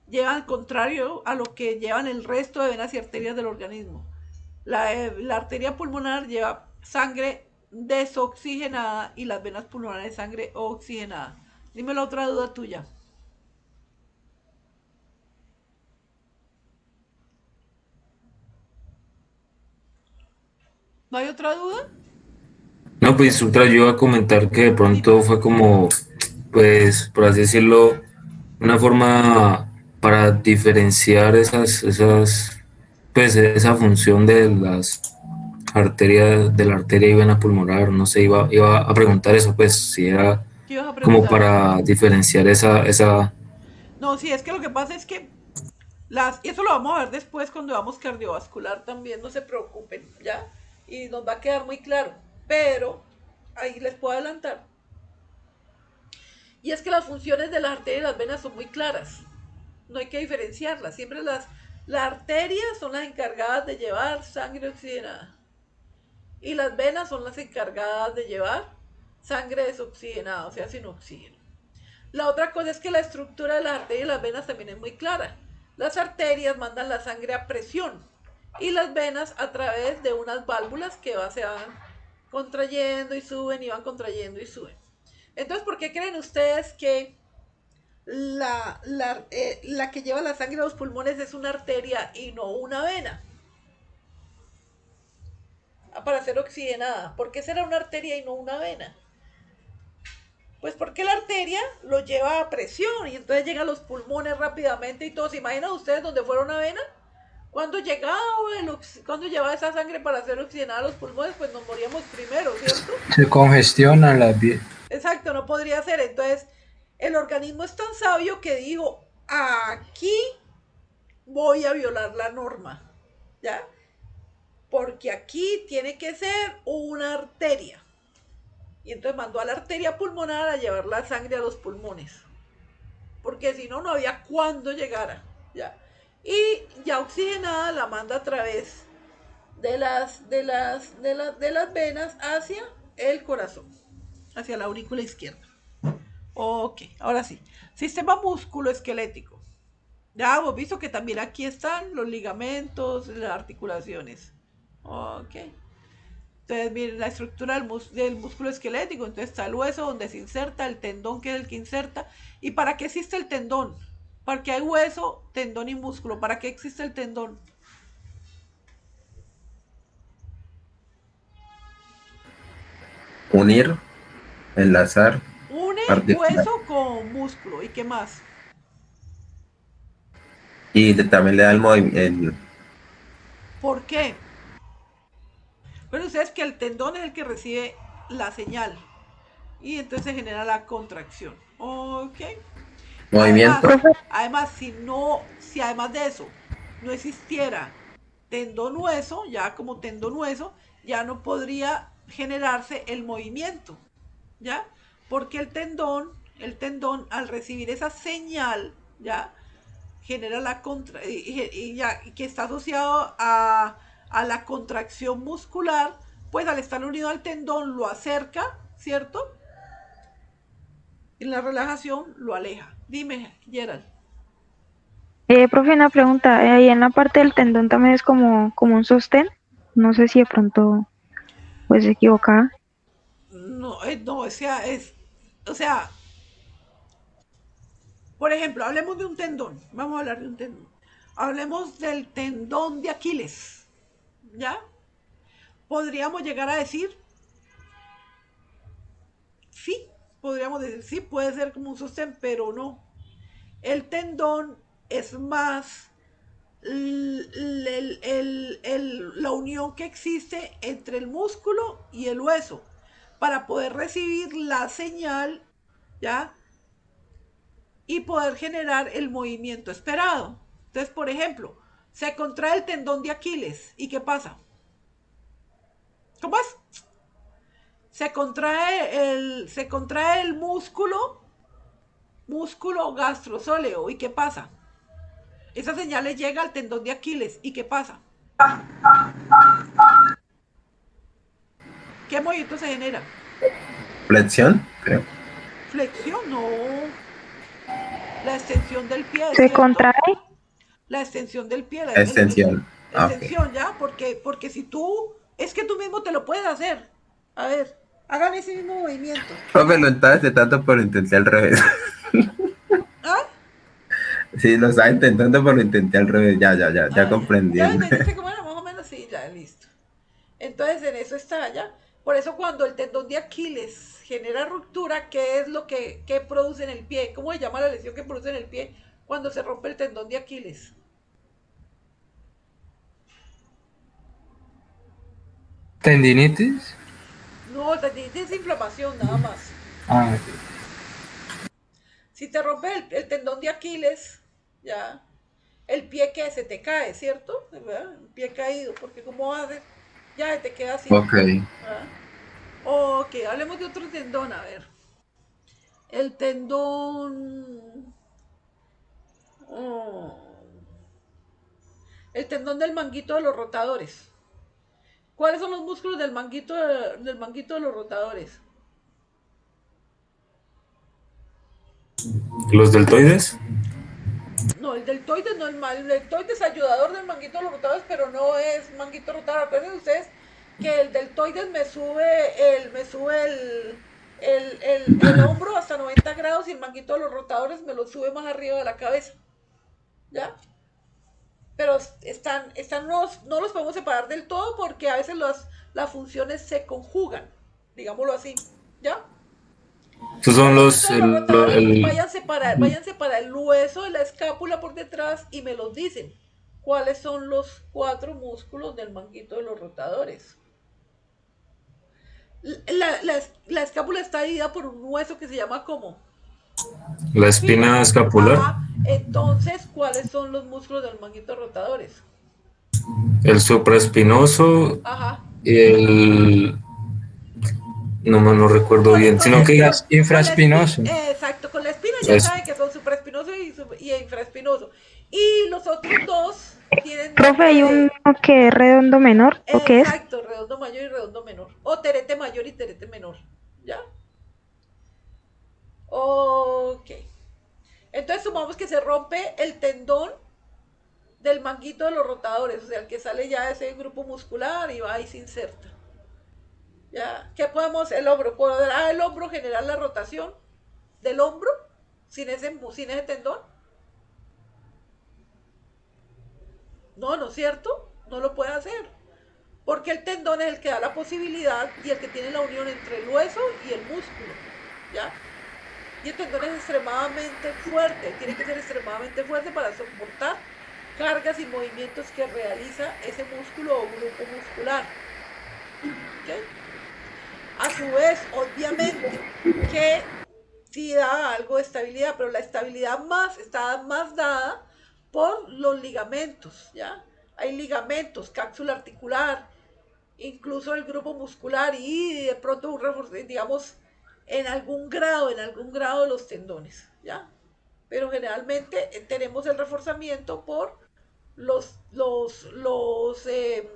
llevan contrario a lo que llevan el resto de venas y arterias del organismo. La arteria pulmonar lleva sangre desoxigenada y las venas pulmonares sangre oxigenada. Dime la otra duda tuya. ¿No hay otra duda? No, pues instructora, yo iba a comentar que de pronto fue como, pues, por así decirlo, una forma para diferenciar pues, esa función de las arterias, de la arteria y vena pulmonar. No sé, iba a preguntar eso, pues, si era ¿Qué ibas a como preguntar? para diferenciar esa. No, sí, es que lo que pasa es que y eso lo vamos a ver después cuando vamos cardiovascular también, no se preocupen, ¿ya? Y nos va a quedar muy claro. Pero ahí les puedo adelantar. Y es que las funciones de las arterias y las venas son muy claras. No hay que diferenciarlas. Siempre las arterias son las encargadas de llevar sangre oxigenada. Y las venas son las encargadas de llevar sangre desoxigenada, o sea, sin oxígeno. La otra cosa es que la estructura de las arterias y las venas también es muy clara. Las arterias mandan la sangre a presión y las venas a través de unas válvulas que se van contrayendo y suben y van contrayendo y suben. Entonces, ¿por qué creen ustedes que la que lleva la sangre a los pulmones es una arteria y no una vena? Para ser oxigenada. ¿Por qué será una arteria y no una vena? Pues porque la arteria lo lleva a presión y entonces llega a los pulmones rápidamente y todo. ¿Se imaginan ustedes dónde fuera una vena? Cuando llevaba esa sangre para ser oxigenada a los pulmones, pues nos moríamos primero, ¿cierto? se congestionan las vías. Exacto, no podría ser. Entonces, el organismo es tan sabio que dijo, aquí voy a violar la norma, ¿ya? Porque aquí tiene que ser una arteria. Y entonces mandó a la arteria pulmonar a llevar la sangre a los pulmones. Porque si no, no había cuándo llegara, ¿ya? Y ya oxigenada la manda a través de las venas hacia el corazón, hacia la aurícula izquierda. Ok, ahora sí. Sistema musculoesquelético. Ya hemos visto que también aquí están los ligamentos, las articulaciones. Ok. Entonces, miren la estructura del músculo esquelético. Entonces está el hueso donde se inserta, el tendón que es el que inserta. ¿Y para qué existe el tendón? Porque hay hueso, tendón y músculo. ¿Para qué existe el tendón? Unir, enlazar, Une articular. hueso con músculo. ¿Y qué más? Y también le da el movimiento. ¿Por qué? Bueno, ustedes que el tendón es el que recibe la señal. Y entonces se genera la contracción. Ok. Además, Movimiento. Profe, además, si además de eso no existiera tendón hueso, ya como tendón hueso, ya no podría generarse el movimiento, ¿ya? Porque el tendón al recibir esa señal, ¿ya? Genera la contra y ya que está asociado a la contracción muscular, pues al estar unido al tendón lo acerca, ¿cierto? Y la relajación lo aleja. Dime, Gerald. profe, una pregunta. Ahí en la parte del tendón también es como un sostén. No sé si de pronto pues equivocada. No, no, o sea, por ejemplo, hablemos de un tendón. Vamos a hablar de un tendón. Hablemos del tendón de Aquiles, ¿ya? Podríamos llegar a decir, sí, podríamos decir, sí, puede ser como un sostén, pero no. El tendón es más la unión que existe entre el músculo y el hueso para poder recibir la señal, ¿ya? Y poder generar el movimiento esperado. Entonces, por ejemplo, se contrae el tendón de Aquiles. ¿Y qué pasa? ¿Cómo es? Se contrae el músculo gastrosóleo. ¿Y qué pasa? Esa señal le llega al tendón de Aquiles. ¿Y qué pasa? ¿Qué movimiento se genera? Flexión, creo. Flexión, no. La extensión del pie, Se ¿cierto? contrae. La extensión del pie, Extensión. Ah, ok. extensión, ¿ya? Porque si tú, es que tú mismo te lo puedes hacer. A ver, hagan ese mismo movimiento. Profe, lo estaba intentando, pero lo intenté al revés. ¿Ah? Sí, lo estaba intentando, pero lo intenté al revés. Ya Ah, ya. comprendí. ¿Ya entendiste cómo era? Más o menos, sí, ya, listo. Entonces, en eso está, ¿ya? Por eso cuando el tendón de Aquiles genera ruptura, ¿qué es lo que produce en el pie? ¿Cómo se llama la lesión que produce en el pie cuando se rompe el tendón de Aquiles? Tendinitis. No, tendinitis es inflamación, nada más. Ah, Si te rompe el tendón de Aquiles, ya, el pie que se te cae, ¿cierto? ¿Verdad? El pie caído, porque como haces, ya te queda así. Ok. ¿Verdad? Ok, hablemos de otro tendón, a ver. El tendón... oh, el tendón del manguito de los rotadores. ¿Cuáles son los músculos del manguito de los rotadores? Los deltoides. No, el deltoide no es mal. El deltoide es ayudador del manguito de los rotadores, pero no es manguito rotador. Acuérdense ustedes que el deltoide me sube el hombro hasta 90 grados y el manguito de los rotadores me lo sube más arriba de la cabeza. ¿Ya? Pero no los podemos separar del todo porque a veces las funciones se conjugan, digámoslo así. ¿Ya? Esos El son manguito los, de los rotadores, el- váyanse para el hueso de la escápula por detrás y me los dicen. ¿Cuáles son los 4 músculos del manguito de los rotadores? La escápula está dividida por un hueso que se llama ¿cómo? la Espina. espina escapular, Ajá. Entonces, ¿cuáles son los músculos del manguito de rotadores? el supraespinoso Ajá. y el, no recuerdo bien, Con la sino que espina, infraespinoso. exacto, con la espina ya es, saben que son supraespinoso y infraespinoso. Y los otros dos tienen Profe, nombre hay uno de, que es redondo menor. ¿O qué es? exacto, redondo mayor y redondo menor. O terete mayor y terete menor. ¿Ya? Ok. Entonces sumamos que se rompe el tendón del manguito de los rotadores, o sea, el que sale ya de ese grupo muscular y va y se inserta. ¿Ya? ¿Qué podemos? El hombro. ¿Podrá el hombro generar la rotación del hombro sin ese tendón? No, ¿no es cierto? No lo puede hacer. Porque el tendón es el que da la posibilidad y el que tiene la unión entre el hueso y el músculo, ¿ya? Y el tendón es extremadamente fuerte, tiene que ser extremadamente fuerte para soportar cargas y movimientos que realiza ese músculo o grupo muscular. ¿Okay? A su vez, obviamente, que sí da algo de estabilidad, pero la estabilidad está más dada por los ligamentos, ¿ya? Hay ligamentos, cápsula articular, incluso el grupo muscular y de pronto, digamos, en algún grado los tendones, ¿ya? Pero generalmente tenemos el reforzamiento por los, los, los, eh,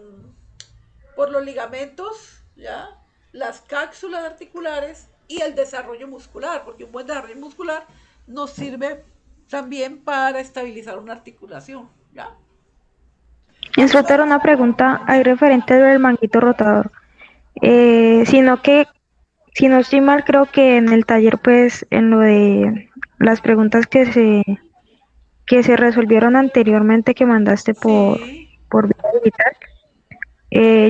por los ligamentos, ¿ya? Las cápsulas articulares y el desarrollo muscular, porque un buen desarrollo muscular nos sirve también para estabilizar una articulación, ¿ya? Instructor, una pregunta hay referente al manguito rotador. Sino que, si no estoy mal, creo que en el taller, pues, en lo de las preguntas que se resolvieron anteriormente que mandaste Sí, por vía digital,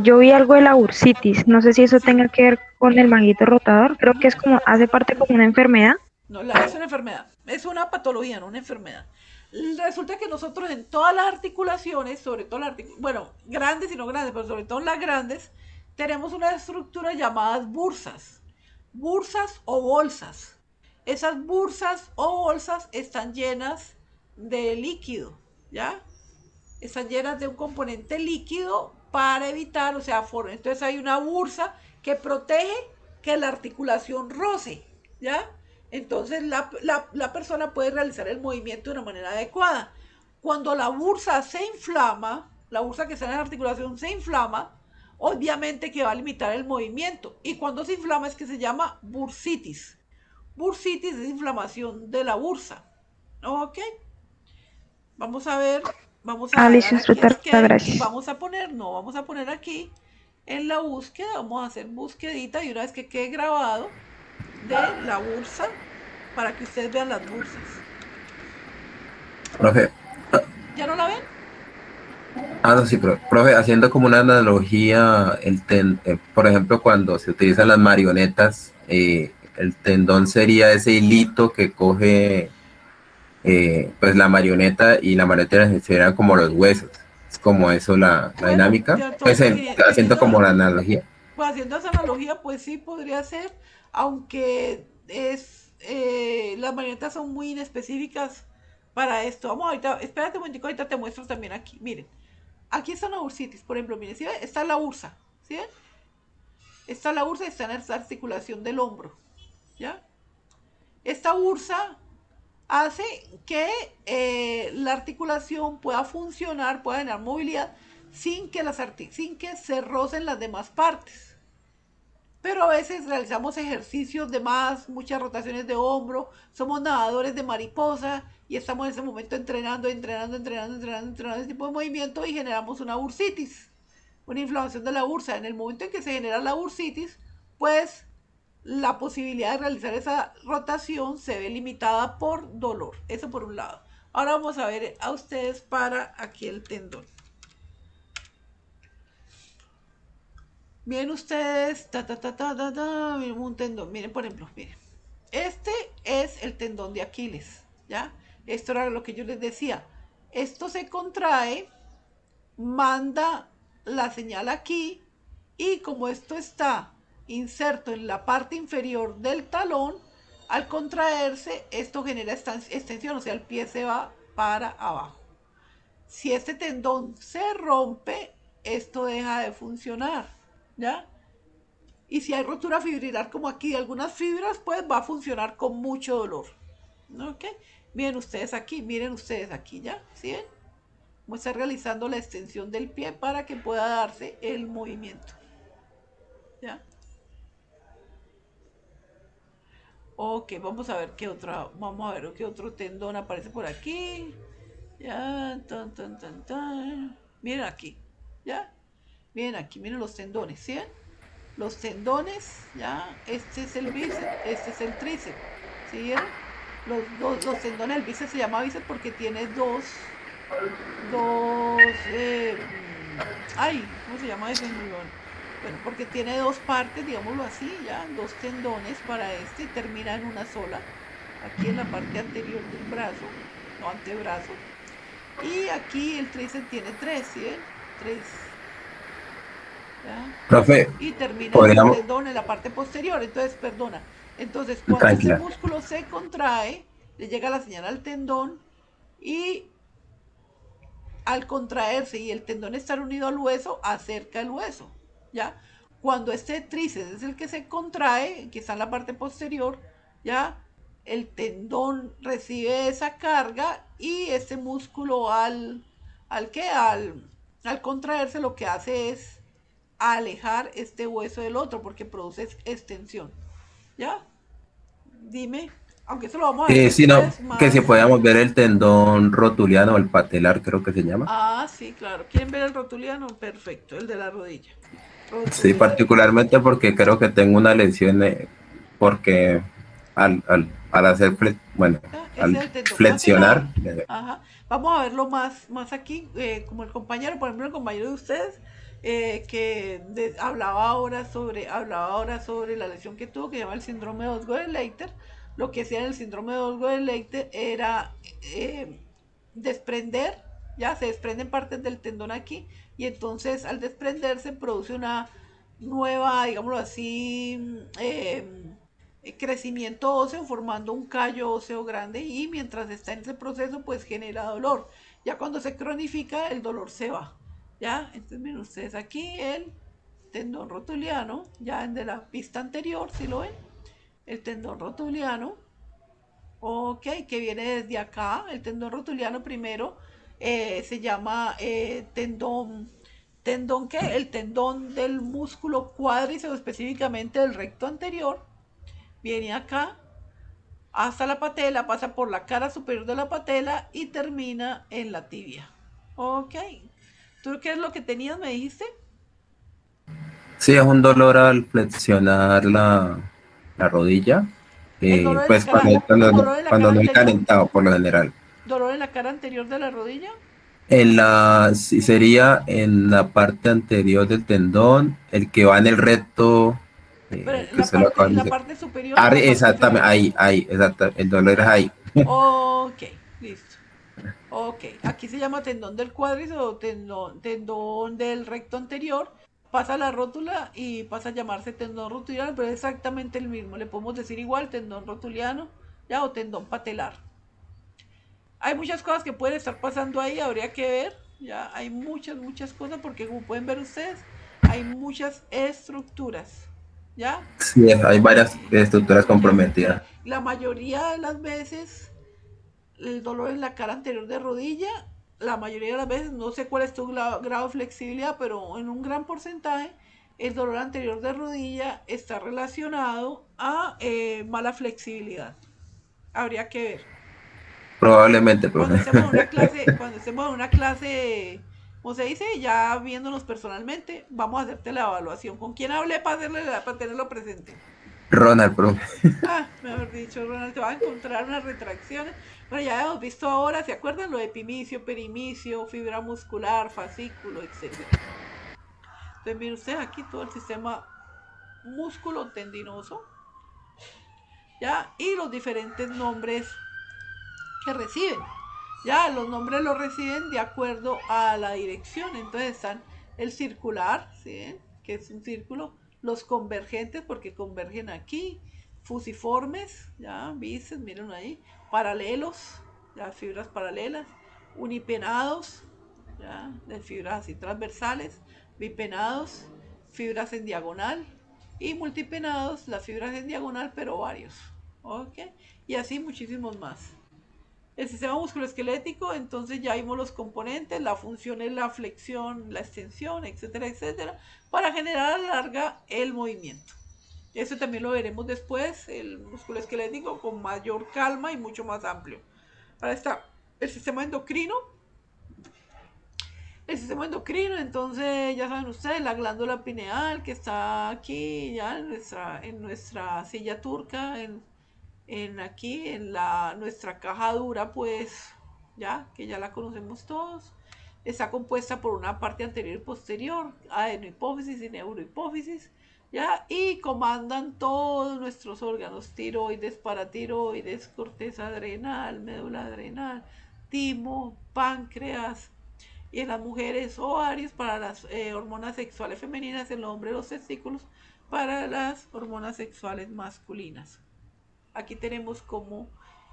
yo vi algo de la bursitis. No sé si eso sí. tenga que ver con el manguito rotador. Creo que es como, hace parte como una enfermedad. No, es una enfermedad, es una patología, no una enfermedad. Resulta que nosotros en todas las articulaciones, sobre todo bueno, grandes y no grandes, pero sobre todo las grandes, tenemos una estructura llamadas bursas o bolsas. Esas bursas o bolsas están llenas de líquido, ¿ya? Están llenas de un componente líquido para evitar, o sea, entonces hay una bursa que protege que la articulación roce, ¿ya? Entonces la persona puede realizar el movimiento de una manera adecuada. Cuando la bursa se inflama, la bursa que está en la articulación se inflama, obviamente que va a limitar el movimiento. Y cuando se inflama es que se llama bursitis. Bursitis es inflamación de la bursa. ¿Ok? Vamos a ver, vamos a Listo, dar aquí instructor, escape y gracias. vamos a poner aquí en la búsqueda, vamos a hacer búsquedita y una vez que quede grabado de la bursa para que ustedes vean las bursas. Profe, ¿Ya no la ven? no, sí, profe, haciendo como una analogía, por ejemplo, cuando se utilizan las marionetas, el tendón sería ese hilito que coge pues la marioneta y la marioneta serían como los huesos. Es como eso la Bueno, dinámica. Pues haciendo teniendo, como la analogía. pues haciendo esa analogía, pues sí podría ser, aunque las marionetas son muy inespecíficas para esto. Vamos ahorita, espérate un momentico, ahorita te muestro también aquí. Miren, aquí está una bursitis, por ejemplo, miren, ¿sí ven? Está la ursa, ¿sí ven? Está la ursa y está en esta articulación del hombro, ¿ya? Esta ursa hace que la articulación pueda funcionar, pueda tener movilidad sin que se rocen las demás partes. Pero a veces realizamos ejercicios de más, muchas rotaciones de hombro, somos nadadores de mariposa y estamos en ese momento entrenando ese tipo de movimiento y generamos una bursitis, una inflamación de la bursa. En el momento en que se genera la bursitis, pues la posibilidad de realizar esa rotación se ve limitada por dolor. Eso por un lado. Ahora vamos a ver a ustedes para aquí el tendón. Miren ustedes, miren un tendón. Miren, por ejemplo, miren. Este es el tendón de Aquiles, ¿ya? Esto era lo que yo les decía. Esto se contrae, manda la señal aquí y como esto está inserto en la parte inferior del talón, al contraerse esto genera extensión, o sea, el pie se va para abajo. Si este tendón se rompe, esto deja de funcionar, ¿ya? Y si hay rotura fibrilar como aquí de algunas fibras, pues va a funcionar con mucho dolor. ¿Ok? Miren ustedes aquí, ¿ya? ¿Sí ven? Vamos a estar realizando la extensión del pie para que pueda darse el movimiento. ¿Ya? Ok, vamos a ver qué otro tendón aparece por aquí. Ya, Miren aquí, ¿ya? Miren aquí, miren los tendones, ¿sí ven? Los tendones, ¿ya? Este es el bíceps, este es el tríceps, ¿sí vieron? Los tendones del bíceps se llama bíceps porque tiene dos dos, ay, ¿cómo se llama ese? Muy bueno. Bueno, porque tiene dos partes, digámoslo así, ya, dos tendones para este y termina en una sola, aquí en la parte anterior del brazo, o antebrazo, y aquí el tríceps tiene tres, ¿sí ven? Tres, ¿ya? Profe, Y termina en un podríamos, tendón en la parte posterior, entonces, perdona, entonces cuando ese tranquila. músculo se contrae, le llega la señal al tendón y al contraerse y el tendón estar unido al hueso, acerca el hueso, ¿ya? Cuando este tríceps es el que se contrae, que está en la parte posterior, ¿ya? El tendón recibe esa carga y este músculo al contraerse lo que hace es alejar este hueso del otro porque produce extensión, ¿ya? Dime, aunque eso lo vamos a ver Sí, no, después que si más. podíamos ver el tendón rotuliano o el patelar, creo que se llama. Ah, sí, claro. ¿Quieren ver el rotuliano? Perfecto, el de la rodilla. Sí, Rotuliano. particularmente porque creo que tengo una lesión, porque al hacer, bueno, ¿Ya? Ese al es el tendón patelar. flexionar, Ajá. Vamos a verlo más aquí, como el compañero, por ejemplo, el compañero de ustedes, hablaba ahora sobre la lesión que tuvo, que se llama el síndrome de Osgood-Leiter. Lo que hacía en el síndrome de Osgood-Leiter era desprender, ya se desprenden partes del tendón aquí, y entonces al desprenderse produce una nueva, digámoslo así, crecimiento óseo formando un callo óseo grande y mientras está en ese proceso pues genera dolor. Ya cuando se cronifica el dolor se va. Ya, entonces miren ustedes aquí el tendón rotuliano, ya en de la pista anterior, si lo ven, el tendón rotuliano, ok, que viene desde acá, el tendón rotuliano primero se llama ¿tendón qué? El tendón del músculo cuádriceps, específicamente del recto anterior, viene acá hasta la patela, pasa por la cara superior de la patela y termina en la tibia. Ok. ¿Tú qué es lo que tenías, me dijiste? sí es un dolor al flexionar la rodilla, El dolor en la pues cara, dolor en la cara cuando no he anterior, calentado por lo general. dolor en la cara anterior de la rodilla. Sí, sería en la parte anterior del tendón, el que va en el recto, Pero en que la usted lo parte, acaba en de la decir. parte superior o la parte Exactamente, inferior. exacto, el dolor es ahí. Ok, listo. Ok, aquí se llama tendón del cuádriceps o tendón del recto anterior. Pasa la rótula y pasa a llamarse tendón rotuliano, pero es exactamente el mismo. Le podemos decir igual tendón rotuliano, ya, o tendón patelar. Hay muchas cosas que pueden estar pasando ahí, habría que ver. Ya, hay muchas cosas porque como pueden ver ustedes, hay muchas estructuras. ¿Ya? Sí, hay varias estructuras Muchas estructuras. comprometidas. La mayoría de las veces el dolor en la cara anterior de rodilla, la mayoría de las veces, no sé cuál es tu grado de flexibilidad, pero en un gran porcentaje, el dolor anterior de rodilla está relacionado a mala flexibilidad. Habría que ver. Probablemente, Cuando profe. estemos en una clase, como se dice, ya viéndonos personalmente, vamos a hacerte la evaluación. ¿Con quién hablé para tenerlo presente? Ronald, profe. Ah, mejor dicho, Ronald, te va a encontrar unas retracciones. Bueno, ya hemos visto ahora, ¿se acuerdan? Lo de epimicio, perimicio, fibra muscular, fascículo, etcétera. Entonces, miren ustedes aquí todo el sistema músculo tendinoso, ¿ya? Y los diferentes nombres que reciben. Ya, los nombres los reciben de acuerdo a la dirección. Entonces están el circular, ¿sí? Que es un círculo, los convergentes, porque convergen aquí, fusiformes, ya, viste, miren ahí, paralelos, ya, fibras paralelas, unipenados, ya, de fibras así transversales, bipenados, fibras en diagonal, y multipenados, las fibras en diagonal, pero varios, ¿ok? Y así muchísimos más. El sistema musculoesquelético, entonces ya vimos los componentes, la función es la flexión, la extensión, etcétera, etcétera, para generar a la larga el movimiento. Eso también lo veremos después, el músculo esquelético con mayor calma y mucho más amplio. Ahora está el sistema endocrino. El sistema endocrino, entonces ya saben ustedes, la glándula pineal que está aquí ya en nuestra silla turca, en aquí, en nuestra caja dura, pues ya, que ya la conocemos todos. Está compuesta por una parte anterior y posterior, adenohipófisis y neurohipófisis, ya, y comandan todos nuestros órganos: tiroides, paratiroides, corteza adrenal, médula adrenal, timo, páncreas, y en las mujeres ovarios para las hormonas sexuales femeninas, en el hombre los testículos para las hormonas sexuales masculinas. Aquí tenemos como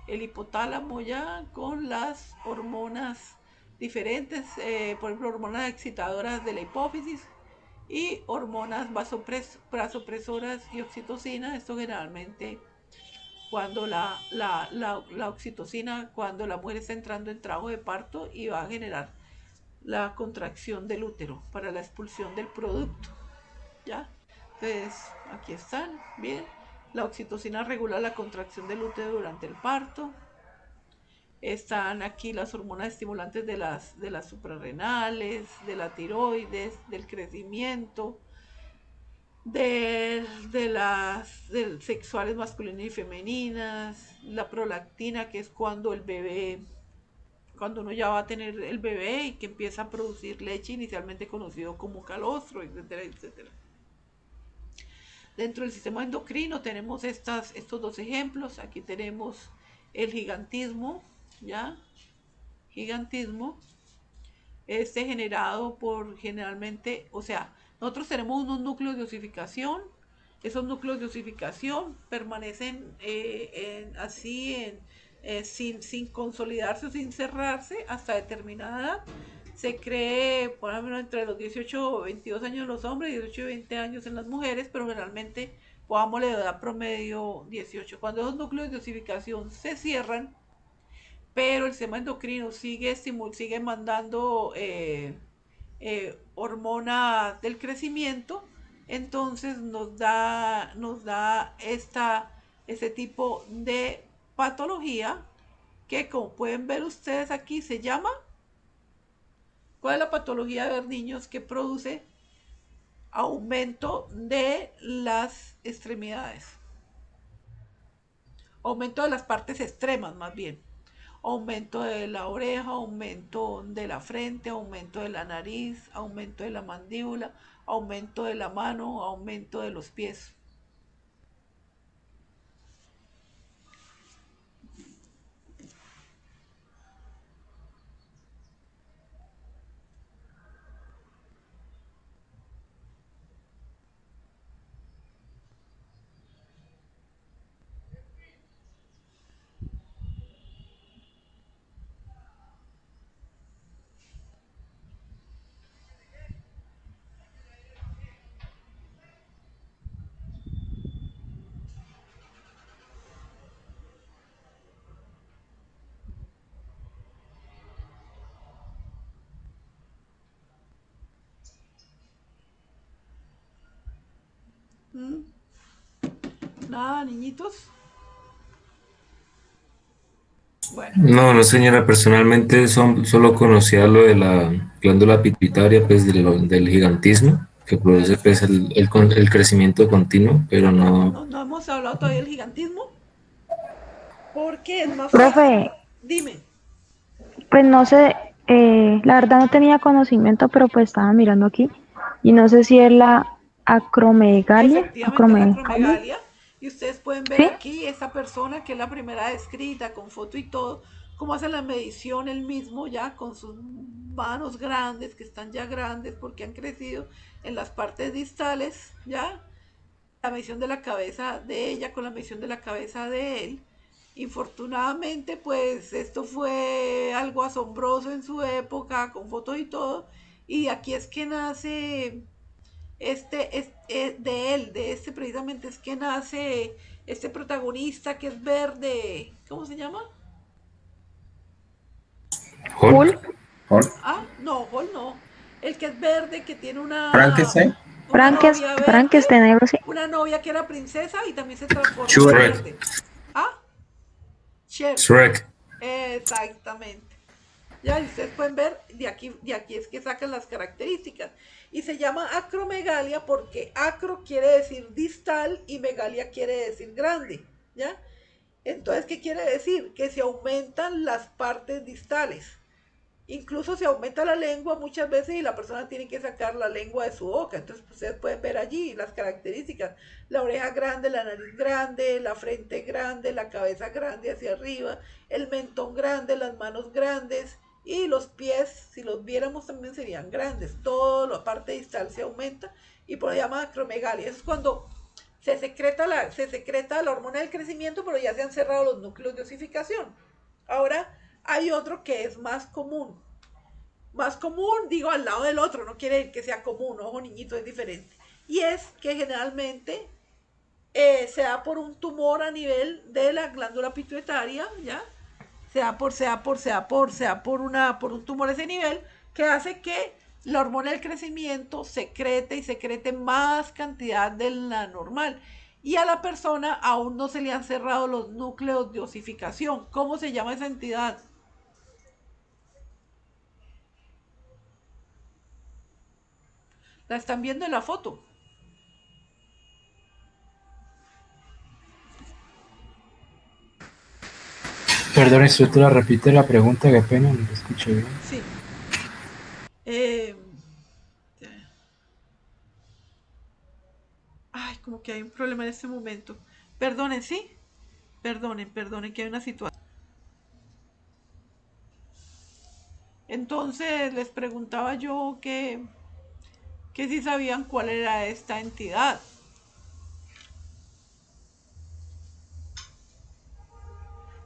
el hipotálamo ya con las hormonas diferentes, por ejemplo, hormonas excitadoras de la hipófisis y hormonas vasopresoras y oxitocina. Esto generalmente cuando la oxitocina, cuando la mujer está entrando en trabajo de parto y va a generar la contracción del útero para la expulsión del producto, ¿ya? Entonces, aquí están, bien. La oxitocina regula la contracción del útero durante el parto. Están aquí las hormonas estimulantes de las suprarrenales, de la tiroides, del crecimiento, del sexuales masculinas y femeninas, la prolactina, que es cuando el bebé, cuando uno ya va a tener el bebé y que empieza a producir leche, inicialmente conocido como calostro, etcétera, etcétera. Dentro del sistema endocrino tenemos estos dos ejemplos. Aquí tenemos el gigantismo, ¿ya? Gigantismo, generado por generalmente, o sea, nosotros tenemos unos núcleos de osificación. Esos núcleos de osificación permanecen sin consolidarse o sin cerrarse hasta determinada edad. Se cree, por ejemplo, entre los 18 o 22 años en los hombres, 18 y 20 años en las mujeres, pero generalmente, pongamos la edad promedio 18. Cuando esos núcleos de osificación se cierran, pero el sistema endocrino sigue mandando hormona del crecimiento, entonces nos da este tipo de patología que, como pueden ver ustedes aquí, se llama... ¿Cuál es la patología de ver, niños, que produce aumento de las extremidades? Aumento de las partes extremas, más bien. Aumento de la oreja, aumento de la frente, aumento de la nariz, aumento de la mandíbula, aumento de la mano, aumento de los pies. Nada, niñitos. Bueno. No, no señora, personalmente solo conocía lo de la glándula pituitaria, pues del gigantismo, que produce pues el crecimiento continuo, pero no. No hemos hablado todavía del gigantismo. Porque es más fácil. Profe, Dime. pues no sé, la verdad no tenía conocimiento, pero pues estaba mirando aquí y no sé si es la acromegalia. Efectivamente, la acromegalia. Y ustedes pueden ver ¿Sí? aquí esta persona que es la primera descrita con foto y todo, cómo hace la medición él mismo ya con sus manos grandes, que están ya grandes porque han crecido en las partes distales, ya. La medición de la cabeza de ella con la medición de la cabeza de él. Infortunadamente, pues esto fue algo asombroso en su época, con fotos y todo. Y aquí es que nace de este precisamente es que nace este protagonista que es verde. ¿Cómo se llama? Hulk. Hulk. Ah, no, Hulk no. El que es verde, que tiene Frankenstein. novia verde, Frankenstein, algo así. una novia que era princesa y también se transformó en Shrek. verde. ¿Ah? Shrek. Exactamente. Ya, y ustedes pueden ver, de aquí es que sacan las características. Y se llama acromegalia porque acro quiere decir distal y megalia quiere decir grande, ¿ya? Entonces, ¿qué quiere decir? Que se aumentan las partes distales. Incluso se aumenta la lengua muchas veces y la persona tiene que sacar la lengua de su boca. Entonces, pues, ustedes pueden ver allí las características. La oreja grande, la nariz grande, la frente grande, la cabeza grande hacia arriba, el mentón grande, las manos grandes y los pies, si los viéramos también serían grandes. Toda la parte distal se aumenta y por eso se llama acromegalia. Eso es cuando se secreta la hormona del crecimiento, pero ya se han cerrado los núcleos de osificación. Ahora hay otro que es más común. Más común, digo, al lado del otro, no quiere decir que sea común, ojo niñito, es diferente. Y es que generalmente se da por un tumor a nivel de la glándula pituitaria, ¿ya? Sea por un tumor a ese nivel, que hace que la hormona del crecimiento secrete más cantidad de la normal. Y a la persona aún no se le han cerrado los núcleos de osificación. ¿Cómo se llama esa entidad? La están viendo en la foto. Perdón, instructora, repite la pregunta, qué pena, no te escuché bien. Sí. Ay, como que hay un problema en este momento. Perdonen, ¿sí? Perdonen, que hay una situación. Entonces les preguntaba yo que si sabían cuál era esta entidad.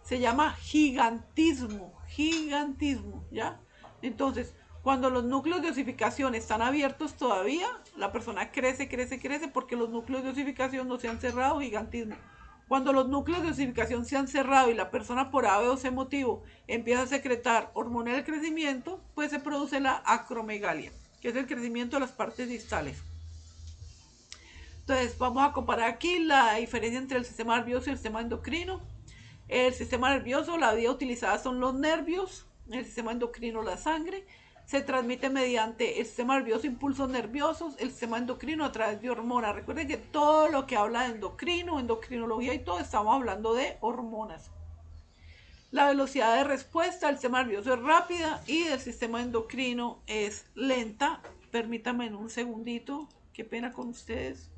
Se llama gigantismo, ¿ya? Entonces, cuando los núcleos de osificación están abiertos todavía, la persona crece porque los núcleos de osificación no se han cerrado, gigantismo. Cuando los núcleos de osificación se han cerrado y la persona por A o C motivo empieza a secretar hormona del crecimiento, pues se produce la acromegalia, que es el crecimiento de las partes distales. Entonces, vamos a comparar aquí la diferencia entre el sistema nervioso y el sistema endocrino. El sistema nervioso, la vía utilizada son los nervios, el sistema endocrino la sangre, se transmite mediante el sistema nervioso impulsos nerviosos, el sistema endocrino a través de hormonas. Recuerden que todo lo que habla de endocrino, endocrinología y todo, estamos hablando de hormonas. La velocidad de respuesta del sistema nervioso es rápida y del sistema endocrino es lenta. Permítanme en un segundito, qué pena con ustedes.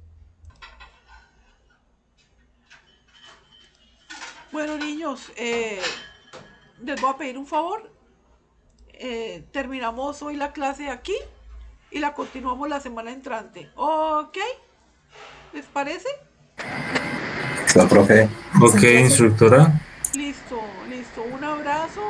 Bueno, niños, les voy a pedir un favor. Terminamos hoy la clase aquí y la continuamos la semana entrante. ¿Ok? ¿Les parece? Listo, profe. Ok, instructora. Listo. Un abrazo.